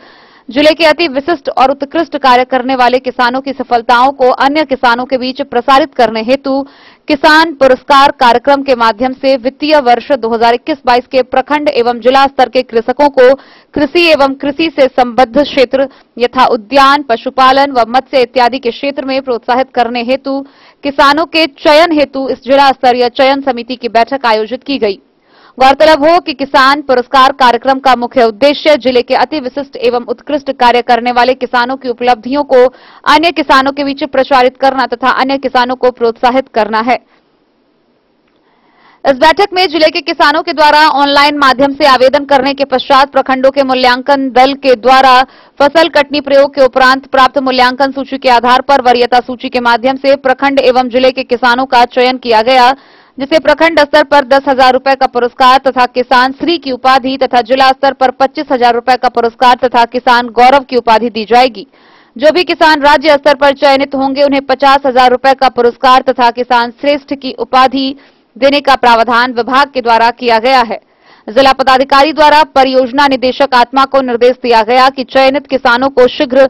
जिले के अति विशिष्ट और उत्कृष्ट कार्य करने वाले किसानों की सफलताओं को अन्य किसानों के बीच प्रसारित करने हेतु किसान पुरस्कार कार्यक्रम के माध्यम से वित्तीय वर्ष 2021-22 के प्रखंड एवं जिला स्तर के कृषकों को कृषि एवं कृषि से संबद्ध क्षेत्र यथा उद्यान, पशुपालन व मत्स्य इत्यादि के क्षेत्र में प्रोत्साहित करने हेतु किसानों के चयन हेतु इस जिला स्तरीय चयन समिति की बैठक आयोजित की गई। गौरतलब हो कि किसान पुरस्कार कार्यक्रम का मुख्य उद्देश्य जिले के अति विशिष्ट एवं उत्कृष्ट कार्य करने वाले किसानों की उपलब्धियों को अन्य किसानों के बीच प्रचारित करना तथा अन्य किसानों को प्रोत्साहित करना है। इस बैठक में जिले के किसानों के द्वारा ऑनलाइन माध्यम से आवेदन करने के पश्चात प्रखंडों के मूल्यांकन दल के द्वारा फसल कटनी प्रयोग के उपरांत प्राप्त मूल्यांकन सूची के आधार पर वरीयता सूची के माध्यम से प्रखंड एवं जिले के किसानों का चयन किया गया, जिसे प्रखंड स्तर पर 10,000 रुपए का पुरस्कार तथा किसान श्री की उपाधि तथा जिला स्तर पर 25,000 रुपए का पुरस्कार तथा किसान गौरव की उपाधि दी जाएगी। जो भी किसान राज्य स्तर पर चयनित होंगे उन्हें 50,000 रुपए का पुरस्कार तथा किसान श्रेष्ठ की उपाधि देने का प्रावधान विभाग के द्वारा किया गया है। जिला पदाधिकारी द्वारा परियोजना निदेशक आत्मा को निर्देश दिया गया कि चयनित किसानों को शीघ्र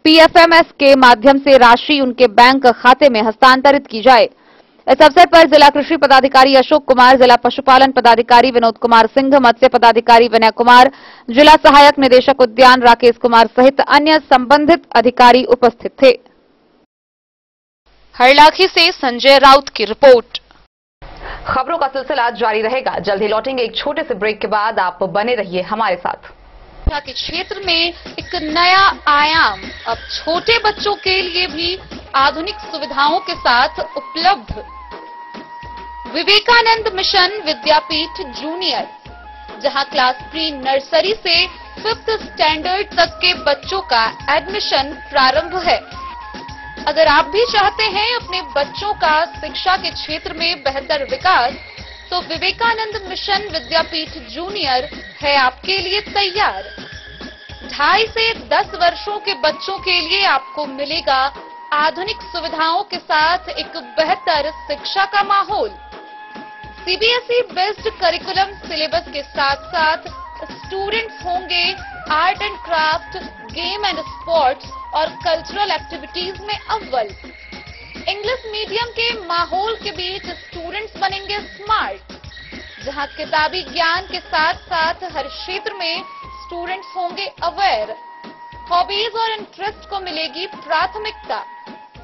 पीएफएमएस के माध्यम से राशि उनके बैंक खाते में हस्तांतरित की जाए। इस अवसर पर जिला कृषि पदाधिकारी अशोक कुमार, जिला पशुपालन पदाधिकारी विनोद कुमार सिंह, मत्स्य पदाधिकारी विनय कुमार, जिला सहायक निदेशक उद्यान राकेश कुमार सहित अन्य संबंधित अधिकारी उपस्थित थे। हरलाखी से संजय राउत की रिपोर्ट। खबरों का सिलसिला जारी रहेगा। जल्द ही लौटेंगे एक छोटे से ब्रेक के बाद। आप बने रहिए हमारे साथ। के क्षेत्र में एक नया आयाम अब छोटे बच्चों के लिए भी आधुनिक सुविधाओं के साथ उपलब्ध। विवेकानंद मिशन विद्यापीठ जूनियर, जहां क्लास प्री नर्सरी से 5th स्टैंडर्ड तक के बच्चों का एडमिशन प्रारंभ है। अगर आप भी चाहते हैं अपने बच्चों का शिक्षा के क्षेत्र में बेहतर विकास, तो विवेकानंद मिशन विद्यापीठ जूनियर है आपके लिए तैयार। 2.5 से 10 वर्षों के बच्चों के लिए आपको मिलेगा आधुनिक सुविधाओं के साथ एक बेहतर शिक्षा का माहौल। सीबीएसई बेस्ड करिकुलम सिलेबस के साथ साथ स्टूडेंट्स होंगे art and craft, game and sports और कल्चरल एक्टिविटीज में अव्वल। इंग्लिश मीडियम के माहौल के बीच स्टूडेंट्स बनेंगे स्मार्ट, जहां किताबी ज्ञान के साथ साथ हर क्षेत्र में स्टूडेंट्स होंगे अवेयर। हॉबीज और इंटरेस्ट को मिलेगी प्राथमिकता।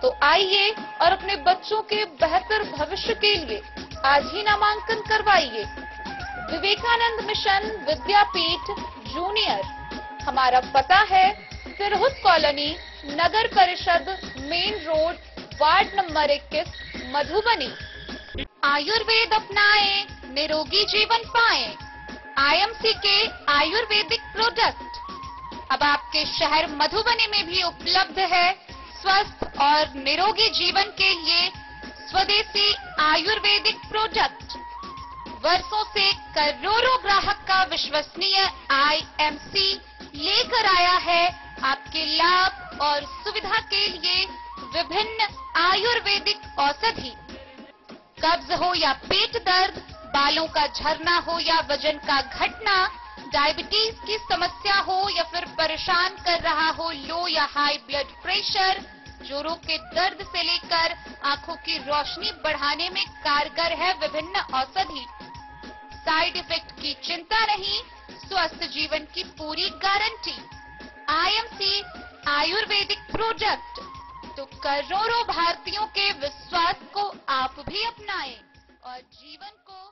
तो आइए और अपने बच्चों के बेहतर भविष्य के लिए आज ही नामांकन करवाइए। विवेकानंद मिशन विद्यापीठ जूनियर। हमारा पता है सिरहुत कॉलोनी, नगर परिषद, main road, ward number 21, Madhubani. Ayurveda अपनाएं, निरोगी जीवन पाएं। आईएमसी के आयुर्वेदिक प्रोडक्ट अब आपके शहर मधुबनी में भी उपलब्ध है। स्वस्थ और निरोगी जीवन के लिए स्वदेशी आयुर्वेदिक प्रोडक्ट। वर्षों से करोड़ों ग्राहक का विश्वसनीय आईएमसी लेकर आया है आपके लाभ और सुविधा के लिए विभिन्न आयुर्वेदिक औषधि। कब्ज हो या पेट दर्द, बालों का झरना हो या वजन का घटना, डायबिटीज की समस्या हो या फिर परेशान कर रहा हो लो या हाई ब्लड प्रेशर, जोड़ों के दर्द से लेकर आंखों की रोशनी बढ़ाने में कारगर है विभिन्न औषधि। साइड इफेक्ट की चिंता नहीं, स्वस्थ जीवन की पूरी गारंटी। IMC आयुर्वेदिक प्रोडक्ट, तो करोड़ों भारतीयों के विश्वास को आप भी अपनाएं और जीवन को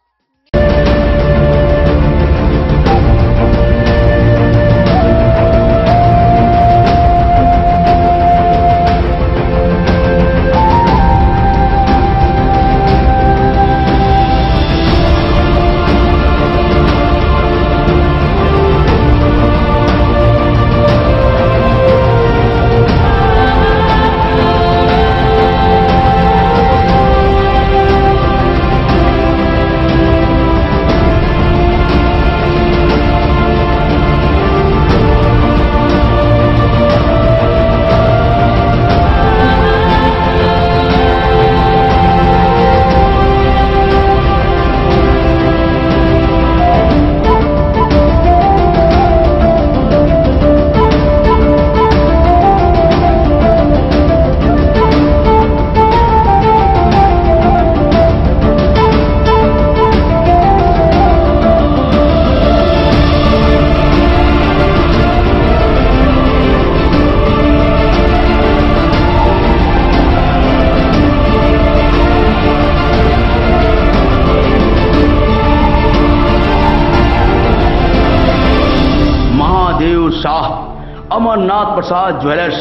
अमरनाथ प्रसाद ज्वेलर्स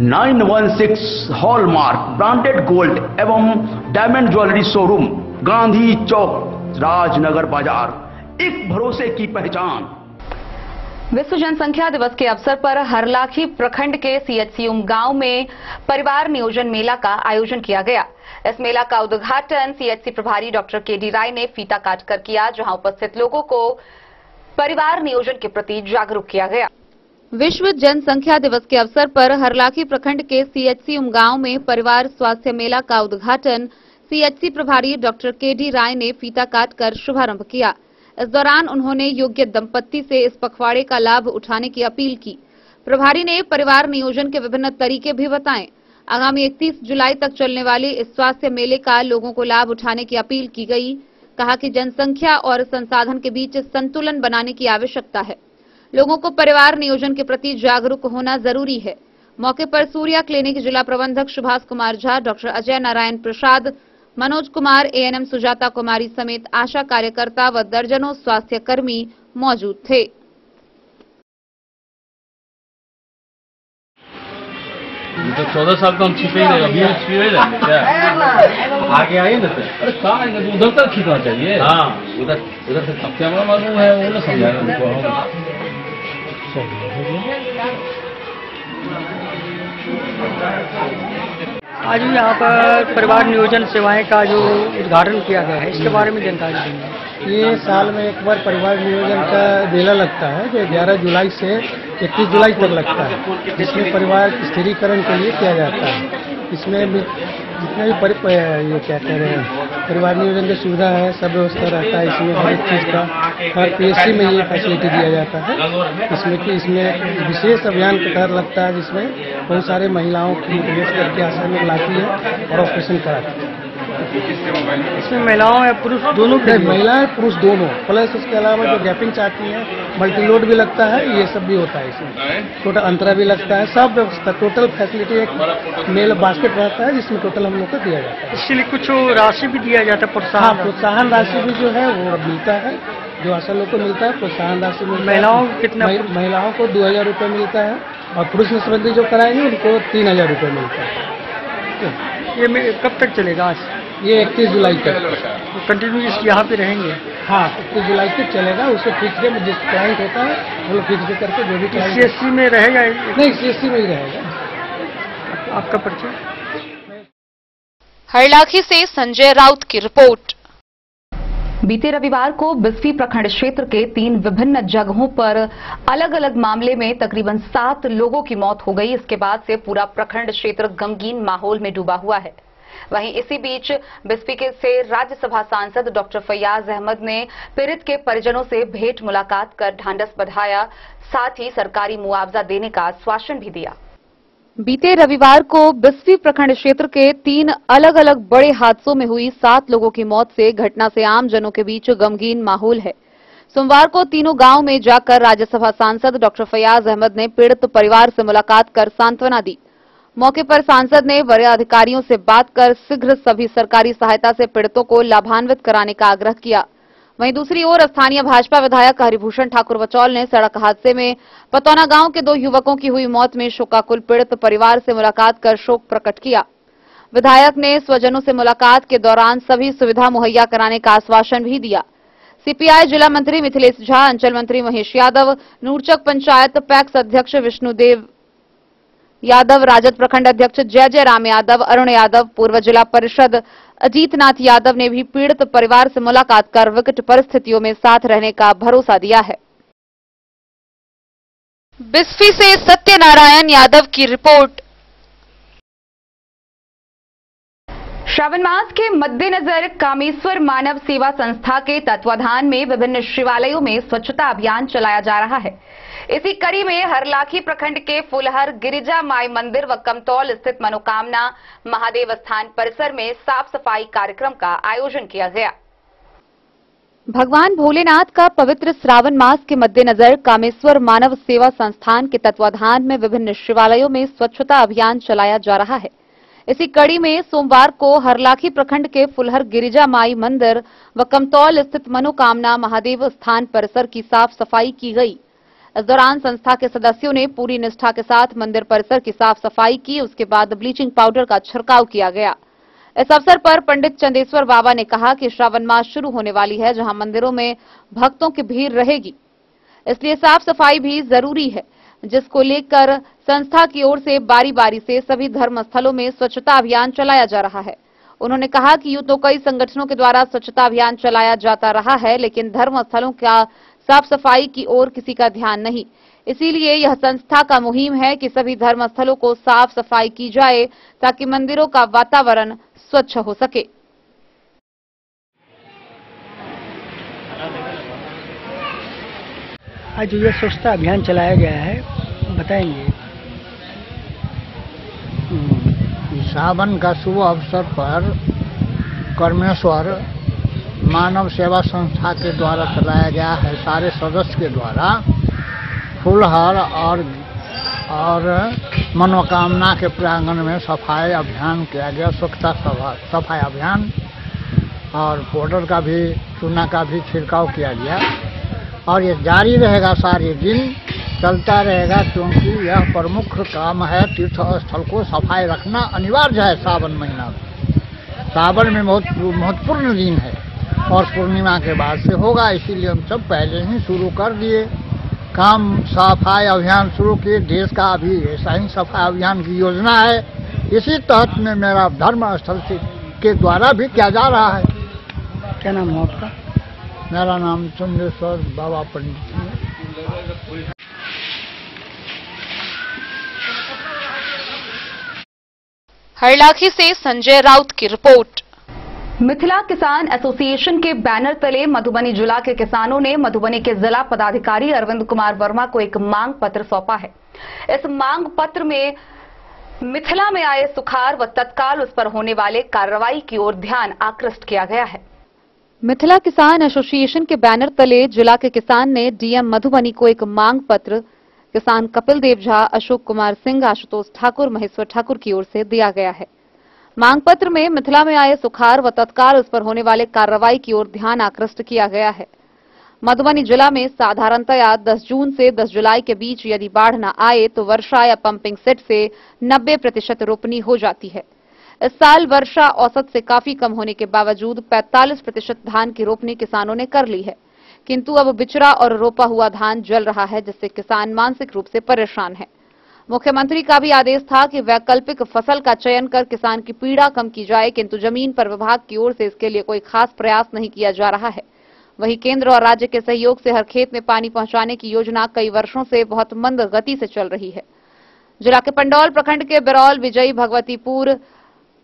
916 हॉलमार्क ब्रांडेड गोल्ड एवं डायमंड ज्वेलरी शोरूम, गांधी चौक, राजनगर बाजार, एक भरोसे की पहचान। विश्व जनसंख्या दिवस के अवसर पर हरलाखी प्रखंड के CHC उमगांव में परिवार नियोजन मेला का आयोजन किया गया। इस मेला का उद्घाटन CHC प्रभारी डॉक्टर KD राय ने फीता काटकर किया, जहां उपस्थित लोगों को परिवार नियोजन के प्रति जागरूक किया गया। विश्व जनसंख्या दिवस के अवसर पर हरलाखी प्रखंड के CHC उमगांव में परिवार स्वास्थ्य मेला का उद्घाटन CHC प्रभारी डॉक्टर KD राय ने फीता काटकर शुभारंभ किया। इस दौरान उन्होंने योग्य दंपत्ति से इस पखवाड़े का लाभ उठाने की अपील की। प्रभारी ने परिवार नियोजन के विभिन्न तरीके भी बताए। आगामी 31 जुलाई तक चलने वाले इस स्वास्थ्य मेले का लोगों को लाभ उठाने की अपील की गई। कहा कि जनसंख्या और संसाधन के बीच संतुलन बनाने की आवश्यकता है। लोगों को परिवार नियोजन के प्रति जागरूक होना जरूरी है। मौके पर सूर्या क्लिनिक जिला प्रबंधक सुभाष कुमार झा, डॉक्टर अजय नारायण प्रसाद, मनोज कुमार, ANM सुजाता कुमारी समेत आशा कार्यकर्ता व दर्जनों स्वास्थ्य कर्मी मौजूद थे। तो 14 साल तो हम छिपे ही रहे, अभी छिपे रहेंगे क्या? आगे आइए ना सर। अरे कहाँ आएंगे, तो उधर तक खींचना चाहिए। हाँ, उधर से अब कैमरा मालूम है, वो ना समझाएगा उनको। आज भी यहाँ पर परिवार नियोजन सेवाएं का जो उद्घाटन किया गया है, इसके बारे में जानकारी देंगे। ये साल में एक बार परिवार नियोजन का मेला लगता है जो 11 जुलाई से 31 जुलाई तक लगता है, जिसमें परिवार स्थिरीकरण के लिए किया जाता है। इसमें जितने भी ये क्या कह रहे हैं परिवार नियोजन की सुविधा है, सब व्यवस्था रहता है। इसमें हर एक चीज़ का हर PSC में ये फैसिलिटी दिया जाता है। इसमें विशेष अभियान के तहत लगता है, जिसमें बहुत सारे महिलाओं की मोटिवेट करके आशा में लाती है और ऑपरेशन कराती है। इसमें महिलाओं या पुरुष दोनों के महिलाएं पुरुष दोनों, प्लस उसके अलावा जो गैपिंग चाहती है, मल्टीलोड भी लगता है, ये सब भी होता है। इसमें छोटा अंतरा भी लगता है, सब व्यवस्था टोटल फैसिलिटी एक मेल बास्केट रहता है, जिसमें टोटल हम लोग को दिया जाता है। इसके लिए कुछ राशि भी दिया जाता है, प्रोत्साहन? प्रोत्साहन राशि भी जो है वो मिलता है, जो आशा लोग को मिलता है। प्रोत्साहन राशि महिलाओं को कितना? महिलाओं को 2000 रुपये मिलता है और पुरुष संबंधी जो कराएंगे उनको 3000 रुपये मिलता है। ये कब तक चलेगा? ये 31 जुलाई तक कंटिन्यू यहाँ पे रहेंगे? हाँ, 31 जुलाई तक चलेगा। उससे फिक्स जिस क्लाइंट होता है वो लोग फिक्स करके जो भी CHC में रहेगा? नहीं, CHC में ही रहेगा। आपका परिचय? हरलाखी से संजय राउत की रिपोर्ट। बीते रविवार को बिस्फी प्रखंड क्षेत्र के 3 विभिन्न जगहों पर अलग अलग मामले में तकरीबन 7 लोगों की मौत हो गई। इसके बाद से पूरा प्रखंड क्षेत्र गमगीन माहौल में डूबा हुआ है। वहीं इसी बीच बिस्फी से राज्यसभा सांसद डॉक्टर फैयाज अहमद ने पीड़ित के परिजनों से भेंट मुलाकात कर ढांढस बढ़ाया, साथ ही सरकारी मुआवजा देने का आश्वासन भी दिया। बीते रविवार को बिस्फी प्रखंड क्षेत्र के 3 अलग अलग बड़े हादसों में हुई 7 लोगों की मौत से घटना से आम जनों के बीच गमगीन माहौल है। सोमवार को तीनों गांव में जाकर राज्यसभा सांसद डॉक्टर फयाज अहमद ने पीड़ित परिवार से मुलाकात कर सांत्वना दी। मौके पर सांसद ने वरीय अधिकारियों से बात कर शीघ्र सभी सरकारी सहायता से पीड़ितों को लाभान्वित कराने का आग्रह किया। वहीं दूसरी ओर स्थानीय भाजपा विधायक हरिभूषण ठाकुर बचौल ने सड़क हादसे में पतौना गांव के 2 युवकों की हुई मौत में शोकाकुल पीड़ित परिवार से मुलाकात कर शोक प्रकट किया। विधायक ने स्वजनों से मुलाकात के दौरान सभी सुविधा मुहैया कराने का आश्वासन भी दिया। सीपीआई जिला मंत्री मिथिलेश झा, अंचल मंत्री महेश यादव, नूरचक पंचायत पैक्स अध्यक्ष विष्णुदेव यादव, राजद प्रखंड अध्यक्ष जय राम यादव, अरुण यादव, पूर्व जिला परिषद अजीतनाथ यादव ने भी पीड़ित परिवार से मुलाकात कर विकट परिस्थितियों में साथ रहने का भरोसा दिया है। बिस्फी से सत्यनारायण यादव की रिपोर्ट। श्रावण मास के मद्देनजर कामेश्वर मानव सेवा संस्था के तत्वाधान में विभिन्न शिवालयों में स्वच्छता अभियान चलाया जा रहा है। इसी कड़ी में हरलाखी प्रखंड के फुलहर गिरिजा माई मंदिर व कमतौल स्थित मनोकामना महादेव स्थान परिसर में साफ सफाई कार्यक्रम का आयोजन किया गया। भगवान भोलेनाथ का पवित्र श्रावण मास के मद्देनजर कामेश्वर मानव सेवा संस्थान के तत्वाधान में विभिन्न शिवालयों में स्वच्छता अभियान चलाया जा रहा है। इसी कड़ी में सोमवार को हरलाखी प्रखंड के फुलहर गिरिजा माई मंदिर व कमतौल स्थित मनोकामना महादेव स्थान परिसर की साफ सफाई की गई। इस दौरान संस्था के सदस्यों ने पूरी निष्ठा के साथ मंदिर परिसर की साफ सफाई की। उसके बाद ब्लीचिंग पाउडर का छिड़काव किया गया। इस अवसर पर पंडित चंदेश्वर बाबा ने कहा कि श्रावण मास शुरू होने वाली है, जहां मंदिरों में भक्तों की भीड़ रहेगी, इसलिए साफ सफाई भी जरूरी है, जिसको लेकर संस्था की ओर से बारी बारी से सभी धर्म स्थलों में स्वच्छता अभियान चलाया जा रहा है। उन्होंने कहा कि यूं तो कई संगठनों के द्वारा स्वच्छता अभियान चलाया जाता रहा है, लेकिन धर्म स्थलों का साफ सफाई की ओर किसी का ध्यान नहीं। इसीलिए यह संस्था का मुहिम है कि सभी धर्म स्थलों को साफ सफाई की जाए ताकि मंदिरों का वातावरण स्वच्छ हो सके। आज ये स्वच्छता अभियान चलाया गया है, बताएंगे। सावन का शुभ अवसर पर कामेश्वर मानव सेवा संस्था के द्वारा चलाया गया है। सारे सदस्य के द्वारा फुलहर और मनोकामना के प्रांगण में सफाई अभियान किया गया। स्वच्छता सफाई अभियान और पाउडर का भी, चूना का भी छिड़काव किया गया और ये जारी रहेगा, सारे दिन चलता रहेगा, क्योंकि यह प्रमुख काम है। तीर्थ स्थल को सफाई रखना अनिवार्य है। सावन महीना, सावन में बहुत महत्वपूर्ण दिन है और पूर्णिमा के बाद से होगा, इसीलिए हम सब पहले ही शुरू कर दिए काम। सफाई अभियान शुरू किए। देश का अभी ऐसा ही सफाई अभियान की योजना है। इसी तहत में मेरा धर्म स्थल के द्वारा भी किया जा रहा है। क्या नाम है आपका? मेरा नाम चंदेश्वर बाबा पंडित है। हरलाखी से संजय राउत की रिपोर्ट। मिथिला किसान एसोसिएशन के बैनर तले मधुबनी जिला के किसानों ने मधुबनी के जिला पदाधिकारी अरविंद कुमार वर्मा को एक मांग पत्र सौंपा है। इस मांग पत्र में मिथिला में आए सुखाड़ व तत्काल उस पर होने वाले कार्रवाई की ओर ध्यान आकृष्ट किया गया है। मिथिला किसान एसोसिएशन के बैनर तले जिला के किसान ने डीएम मधुबनी को एक मांग पत्र किसान कपिल देव झा, अशोक कुमार सिंह, आशुतोष ठाकुर, महेश्वर ठाकुर की ओर से दिया गया है। मांग पत्र में मिथिला में आए सुखाड़ व तत्काल उस पर होने वाले कार्रवाई की ओर ध्यान आकृष्ट किया गया है। मधुबनी जिला में साधारणतया 10 जून से 10 जुलाई के बीच यदि बाढ़ न आए तो वर्षा या पंपिंग सेट से 90% रोपनी हो जाती है। इस साल वर्षा औसत से काफी कम होने के बावजूद 45% धान की रोपनी किसानों ने कर ली है, किंतु अब बिचरा और रोपा हुआ धान जल रहा है, जिससे किसान मानसिक रूप से परेशान है। मुख्यमंत्री का भी आदेश था कि वैकल्पिक फसल का चयन कर किसान की पीड़ा कम की जाए, किंतु जमीन पर विभाग की ओर से इसके लिए कोई खास प्रयास नहीं किया जा रहा है। वहीं केंद्र और राज्य के सहयोग से हर खेत में पानी पहुंचाने की योजना कई वर्षों से बहुत मंद गति से चल रही है। जिला के पंडौल प्रखंड के बिरौल, विजयी, भगवतीपुर,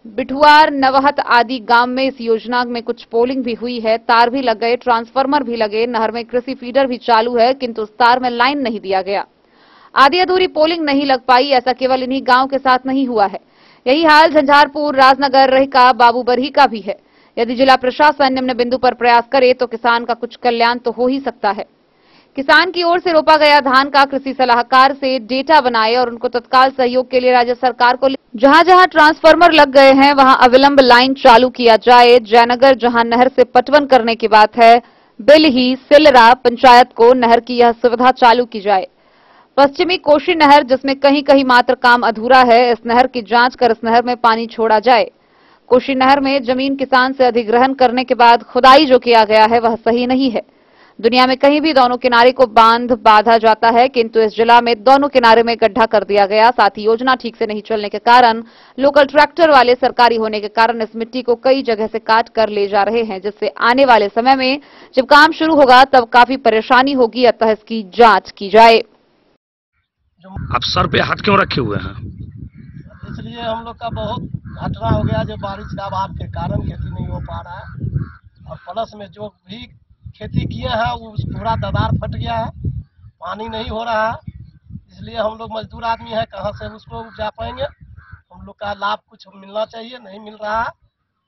बिठुआर, नवहत आदि गांव में इस योजना में कुछ पोलिंग भी हुई है। तार भी लग गए, ट्रांसफार्मर भी लगे, नहर में कृषि फीडर भी चालू है, किंतु उस तार में लाइन नहीं दिया गया। आधी अधूरी पोलिंग नहीं लग पाई। ऐसा केवल इन्हीं गांव के साथ नहीं हुआ है। यही हाल झंझारपुर, राजनगर, रेहका, बाबूबरही का भी है। यदि जिला प्रशासन निम्न बिंदु पर प्रयास करे तो किसान का कुछ कल्याण तो हो ही सकता है। किसान की ओर से रोपा गया धान का कृषि सलाहकार से डेटा बनाए और उनको तत्काल सहयोग के लिए राज्य सरकार को जहां जहां ट्रांसफार्मर लग गए हैं वहां अविलंब लाइन चालू किया जाए। जयनगर जहां नहर से पटवन करने की बात है, बिलही, सिलरा पंचायत को नहर की यह सुविधा चालू की जाए। पश्चिमी कोशी नहर जिसमें कहीं कहीं मात्र काम अधूरा है, इस नहर की जांच कर इस नहर में पानी छोड़ा जाए। कोशी नहर में जमीन किसान से अधिग्रहण करने के बाद खुदाई जो किया गया है वह सही नहीं है। दुनिया में कहीं भी दोनों किनारे को बांधा जाता है, किंतु इस जिला में दोनों किनारे में गड्ढा कर दिया गया। साथ ही योजना ठीक से नहीं चलने के कारण लोकल ट्रैक्टर वाले सरकारी होने के कारण इस मिट्टी को कई जगह से काट कर ले जा रहे हैं, जिससे आने वाले समय में जब काम शुरू होगा तब काफी परेशानी होगी। अतः इसकी जांच की जाए। आप सर पे हाथ क्यों रखे हुए हैं? इसलिए हम लोग का बहुत घटना हो गया, जो बारिश का अभाव के कारण खेती नहीं हो पा रहा है और प्लस में जो भी खेती किए हैं वो पूरा दरार फट गया है, पानी नहीं हो रहा है। इसलिए हम लोग मजदूर आदमी है, कहाँ से उसको उपजा पाएंगे। हम लोग का लाभ कुछ मिलना चाहिए, नहीं मिल रहा है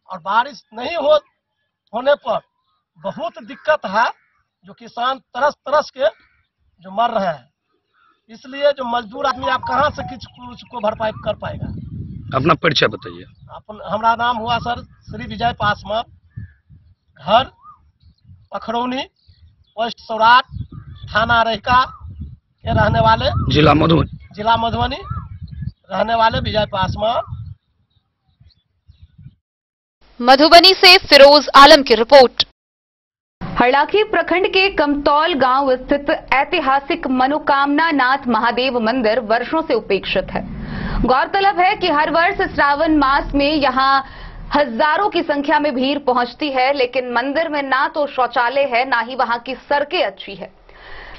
और बारिश नहीं होने पर बहुत दिक्कत है, जो किसान तरस तरस के जो मर रहे हैं। इसलिए जो मजदूर आदमी आप कहाँ से कुछ को भरपाई कर पाएगा। अपना परिचय बताइए। हमारा नाम हुआ सर श्री विजय पासवान, घर पखरौनी, पोस्ट सौराठ, थाना रेहका के रहने वाले, जिला मधुबनी रहने वाले विजय पासवान। मधुबनी से फिरोज आलम की रिपोर्ट। हरलाखी प्रखंड के कमतौल गांव स्थित ऐतिहासिक मनोकामना नाथ महादेव मंदिर वर्षों से उपेक्षित है। गौरतलब है कि हर वर्ष श्रावण मास में यहां हजारों की संख्या में भीड़ पहुंचती है, लेकिन मंदिर में ना तो शौचालय है, ना ही वहां की सड़कें अच्छी है।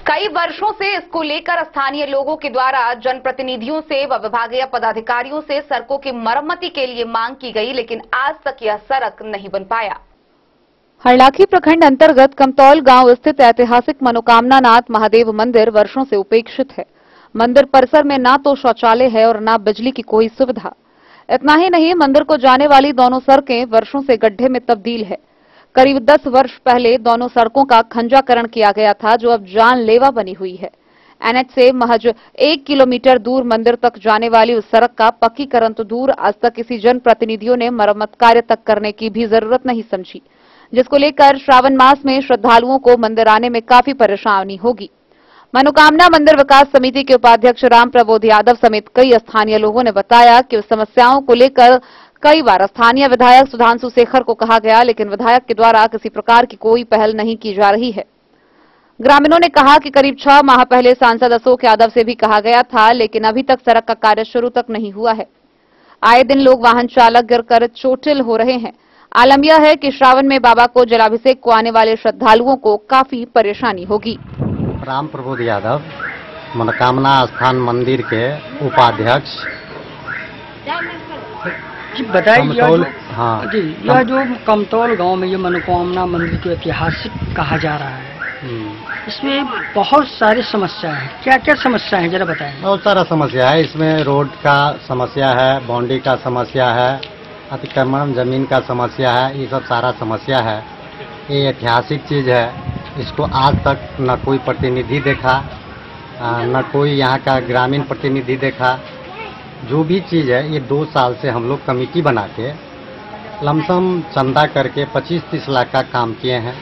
कई वर्षों से इसको लेकर स्थानीय लोगों के द्वारा जनप्रतिनिधियों से व विभागीय पदाधिकारियों से सड़कों की मरम्मति के लिए मांग की गई, लेकिन आज तक यह सड़क नहीं बन पाया। हरलाखी प्रखंड अंतर्गत कमतौल गांव स्थित ऐतिहासिक मनोकामना नाथ महादेव मंदिर वर्षों से उपेक्षित है। मंदिर परिसर में ना तो शौचालय है और ना बिजली की कोई सुविधा। इतना ही नहीं, मंदिर को जाने वाली दोनों सड़कें वर्षों से गड्ढे में तब्दील है। करीब 10 वर्ष पहले दोनों सड़कों का खंजाकरण किया गया था, जो अब जानलेवा बनी हुई है। एनएच से महज 1 किलोमीटर दूर मंदिर तक जाने वाली उस सड़क का पक्कीकरण तो दूर, आज तक किसी जनप्रतिनिधियों ने मरम्मत कार्य तक करने की भी जरूरत नहीं समझी, जिसको लेकर श्रावण मास में श्रद्धालुओं को मंदिर आने में काफी परेशानी होगी। मनोकामना मंदिर विकास समिति के उपाध्यक्ष राम प्रबोध यादव समेत कई स्थानीय लोगों ने बताया कि उस समस्याओं को लेकर कई बार स्थानीय विधायक सुधांशु शेखर को कहा गया, लेकिन विधायक के द्वारा किसी प्रकार की कोई पहल नहीं की जा रही है। ग्रामीणों ने कहा कि करीब 6 माह पहले सांसद अशोक यादव से भी कहा गया था, लेकिन अभी तक सड़क का कार्य शुरू तक नहीं हुआ है। आए दिन लोग वाहन चालक गिरकर चोटिल हो रहे हैं। आलम यह है कि श्रावण में बाबा को जलाभिषेक को आने वाले श्रद्धालुओं को काफी परेशानी होगी। राम प्रबोध यादव, मनोकामना स्थान मंदिर के उपाध्यक्ष। जी बताइए, यह जो कमतौल गांव में ये मनोकामना मंदिर को ऐतिहासिक कहा जा रहा है, इसमें बहुत सारी समस्या है। क्या क्या समस्या है जरा बताएं। बहुत सारा समस्या है इसमें। रोड का समस्या है, बाउंड्री का समस्या है, अतिक्रमण जमीन का समस्या है, ये सब सारा समस्या है। ये ऐतिहासिक चीज है, इसको आज तक न कोई प्रतिनिधि देखा, न कोई यहाँ का ग्रामीण प्रतिनिधि देखा। जो भी चीज़ है, ये 2 साल से हम लोग कमेटी बना के लमसम चंदा करके 25-30 लाख का काम किए हैं।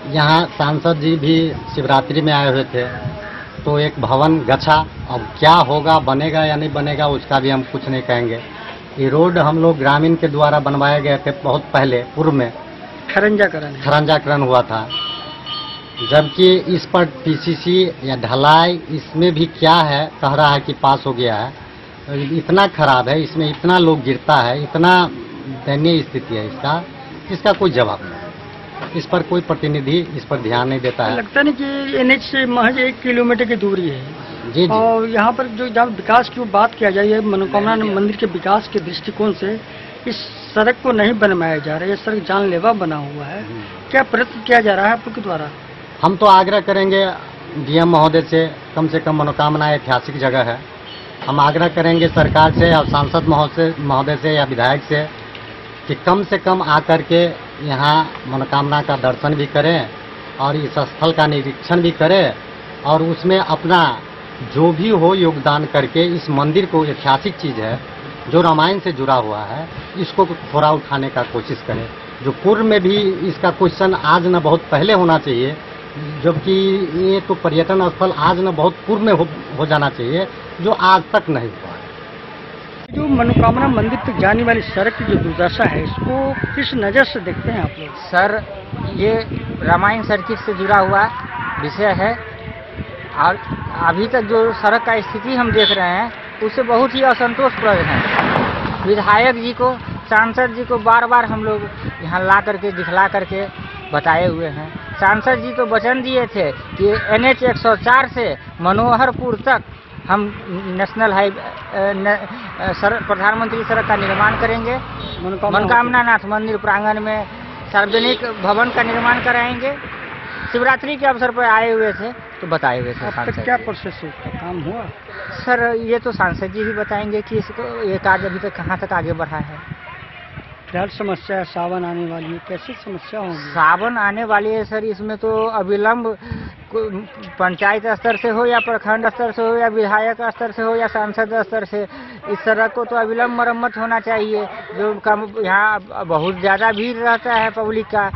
यहाँ सांसद जी भी शिवरात्रि में आए हुए थे, तो एक भवन गछा। अब क्या होगा, बनेगा या नहीं बनेगा, उसका भी हम कुछ नहीं कहेंगे। ये रोड हम लोग ग्रामीण के द्वारा बनवाए गए थे बहुत पहले, पूर्व में खरंजाकरण हुआ था, जबकि इस पर पीसीसी या ढलाई इसमें भी क्या है, कह रहा है कि पास हो गया है। इतना खराब है, इसमें इतना लोग गिरता है, इतना दयनीय स्थिति है इसका कोई जवाब नहीं। इस पर कोई प्रतिनिधि इस पर ध्यान नहीं देता है। लगता नहीं कि एनएच से महज 1 किलोमीटर की दूरी है। जी। और यहाँ पर जो जब विकास की बात किया जाए, मनोकामना मंदिर के विकास के दृष्टिकोण से इस सड़क को नहीं बनवाया जा रहा है। यह सड़क जानलेवा बना हुआ है। क्या प्रयत्न किया जा रहा है आपके द्वारा? हम तो आग्रह करेंगे डीएम महोदय से कम मनोकामना ऐतिहासिक जगह है। हम आग्रह करेंगे सरकार से और सांसद महोदय से या विधायक से कि कम से कम आकर के यहाँ मनोकामना का दर्शन भी करें और इस स्थल का निरीक्षण भी करें और उसमें अपना जो भी हो योगदान करके इस मंदिर को ऐतिहासिक चीज़ है जो रामायण से जुड़ा हुआ है, इसको थोड़ा उठाने का कोशिश करें। जो पूर्व में भी इसका क्वेश्चन आज न बहुत पहले होना चाहिए, जबकि ये तो पर्यटन स्थल आज न बहुत पूर्व में हो जाना चाहिए, जो आज तक नहीं हुआ है। जो मनोकामना मंदिर तक जाने वाली सड़क की जो दुर्दशा है, इसको किस नज़र से देखते हैं आप लोग? सर, ये रामायण सर्किट से जुड़ा हुआ विषय है और अभी तक जो सड़क का स्थिति हम देख रहे हैं उससे बहुत ही असंतोषप्रद है। विधायक जी को, सांसद जी को बार बार हम लोग यहाँ ला करके दिखला करके बताए हुए हैं। सांसद जी तो वचन दिए थे कि NH 104 से मनोहरपुर तक हम नेशनल प्रधानमंत्री सड़क का निर्माण करेंगे। मनोकामना नाथ मंदिर प्रांगण में सार्वजनिक भवन का निर्माण कराएंगे। शिवरात्रि के अवसर पर आए हुए थे तो बताए हुए थे। सांसद क्या प्रोसेस काम हुआ? सर, ये तो सांसद जी ही बताएंगे कि इसको ये कार्य अभी तक कहाँ तक आगे बढ़ा है। फिलहाल समस्या है, सावन आने वाली है, कैसी समस्या होगी? सावन आने वाली है सर, इसमें तो अविलंब पंचायत स्तर से हो या प्रखंड स्तर से हो या विधायक स्तर से हो या सांसद स्तर से, इस सड़क को तो अविलंब मरम्मत होना चाहिए। जो कम यहाँ बहुत ज़्यादा भीड़ रहता है पब्लिक का,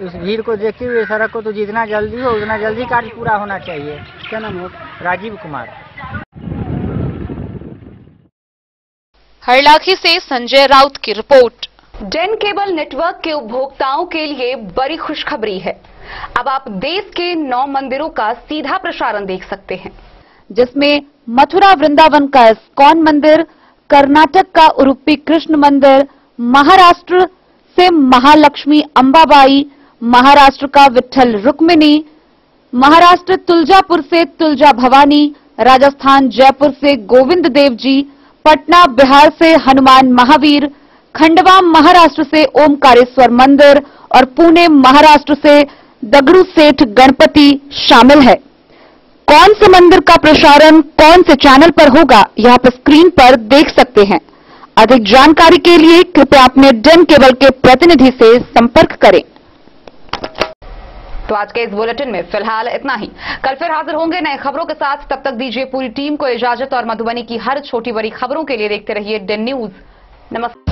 उस भीड़ को देखते हुए सड़क को तो जितना जल्दी हो उतना जल्दी कार्य पूरा होना चाहिए। क्या नाम है? राजीव कुमार। हरलाखी से संजय राउत की रिपोर्ट। डेन केबल नेटवर्क के उपभोक्ताओं के लिए बड़ी खुशखबरी है। अब आप देश के 9 मंदिरों का सीधा प्रसारण देख सकते हैं, जिसमें मथुरा वृंदावन का इस्कॉन मंदिर, कर्नाटक का उडुपी कृष्ण मंदिर, महाराष्ट्र से महालक्ष्मी अंबाबाई, महाराष्ट्र का विट्ठल रुक्मिणी, महाराष्ट्र तुलजापुर से तुलजा भवानी, राजस्थान जयपुर से गोविंद देव जी, पटना बिहार से हनुमान महावीर, खंडवा महाराष्ट्र से ओमकारेश्वर मंदिर और पुणे महाराष्ट्र से दगड़ू सेठ गणपति शामिल है। कौन से मंदिर का प्रसारण कौन से चैनल पर होगा, यह आप स्क्रीन पर देख सकते हैं। अधिक जानकारी के लिए कृपया अपने डेन केबल के प्रतिनिधि से संपर्क करें। तो आज के इस बुलेटिन में फिलहाल इतना ही। कल फिर हाजिर होंगे नए खबरों के साथ। तब तक दीजिए पूरी टीम को इजाजत और मधुबनी की हर छोटी बड़ी खबरों के लिए देखते रहिए डेन न्यूज। नमस्कार।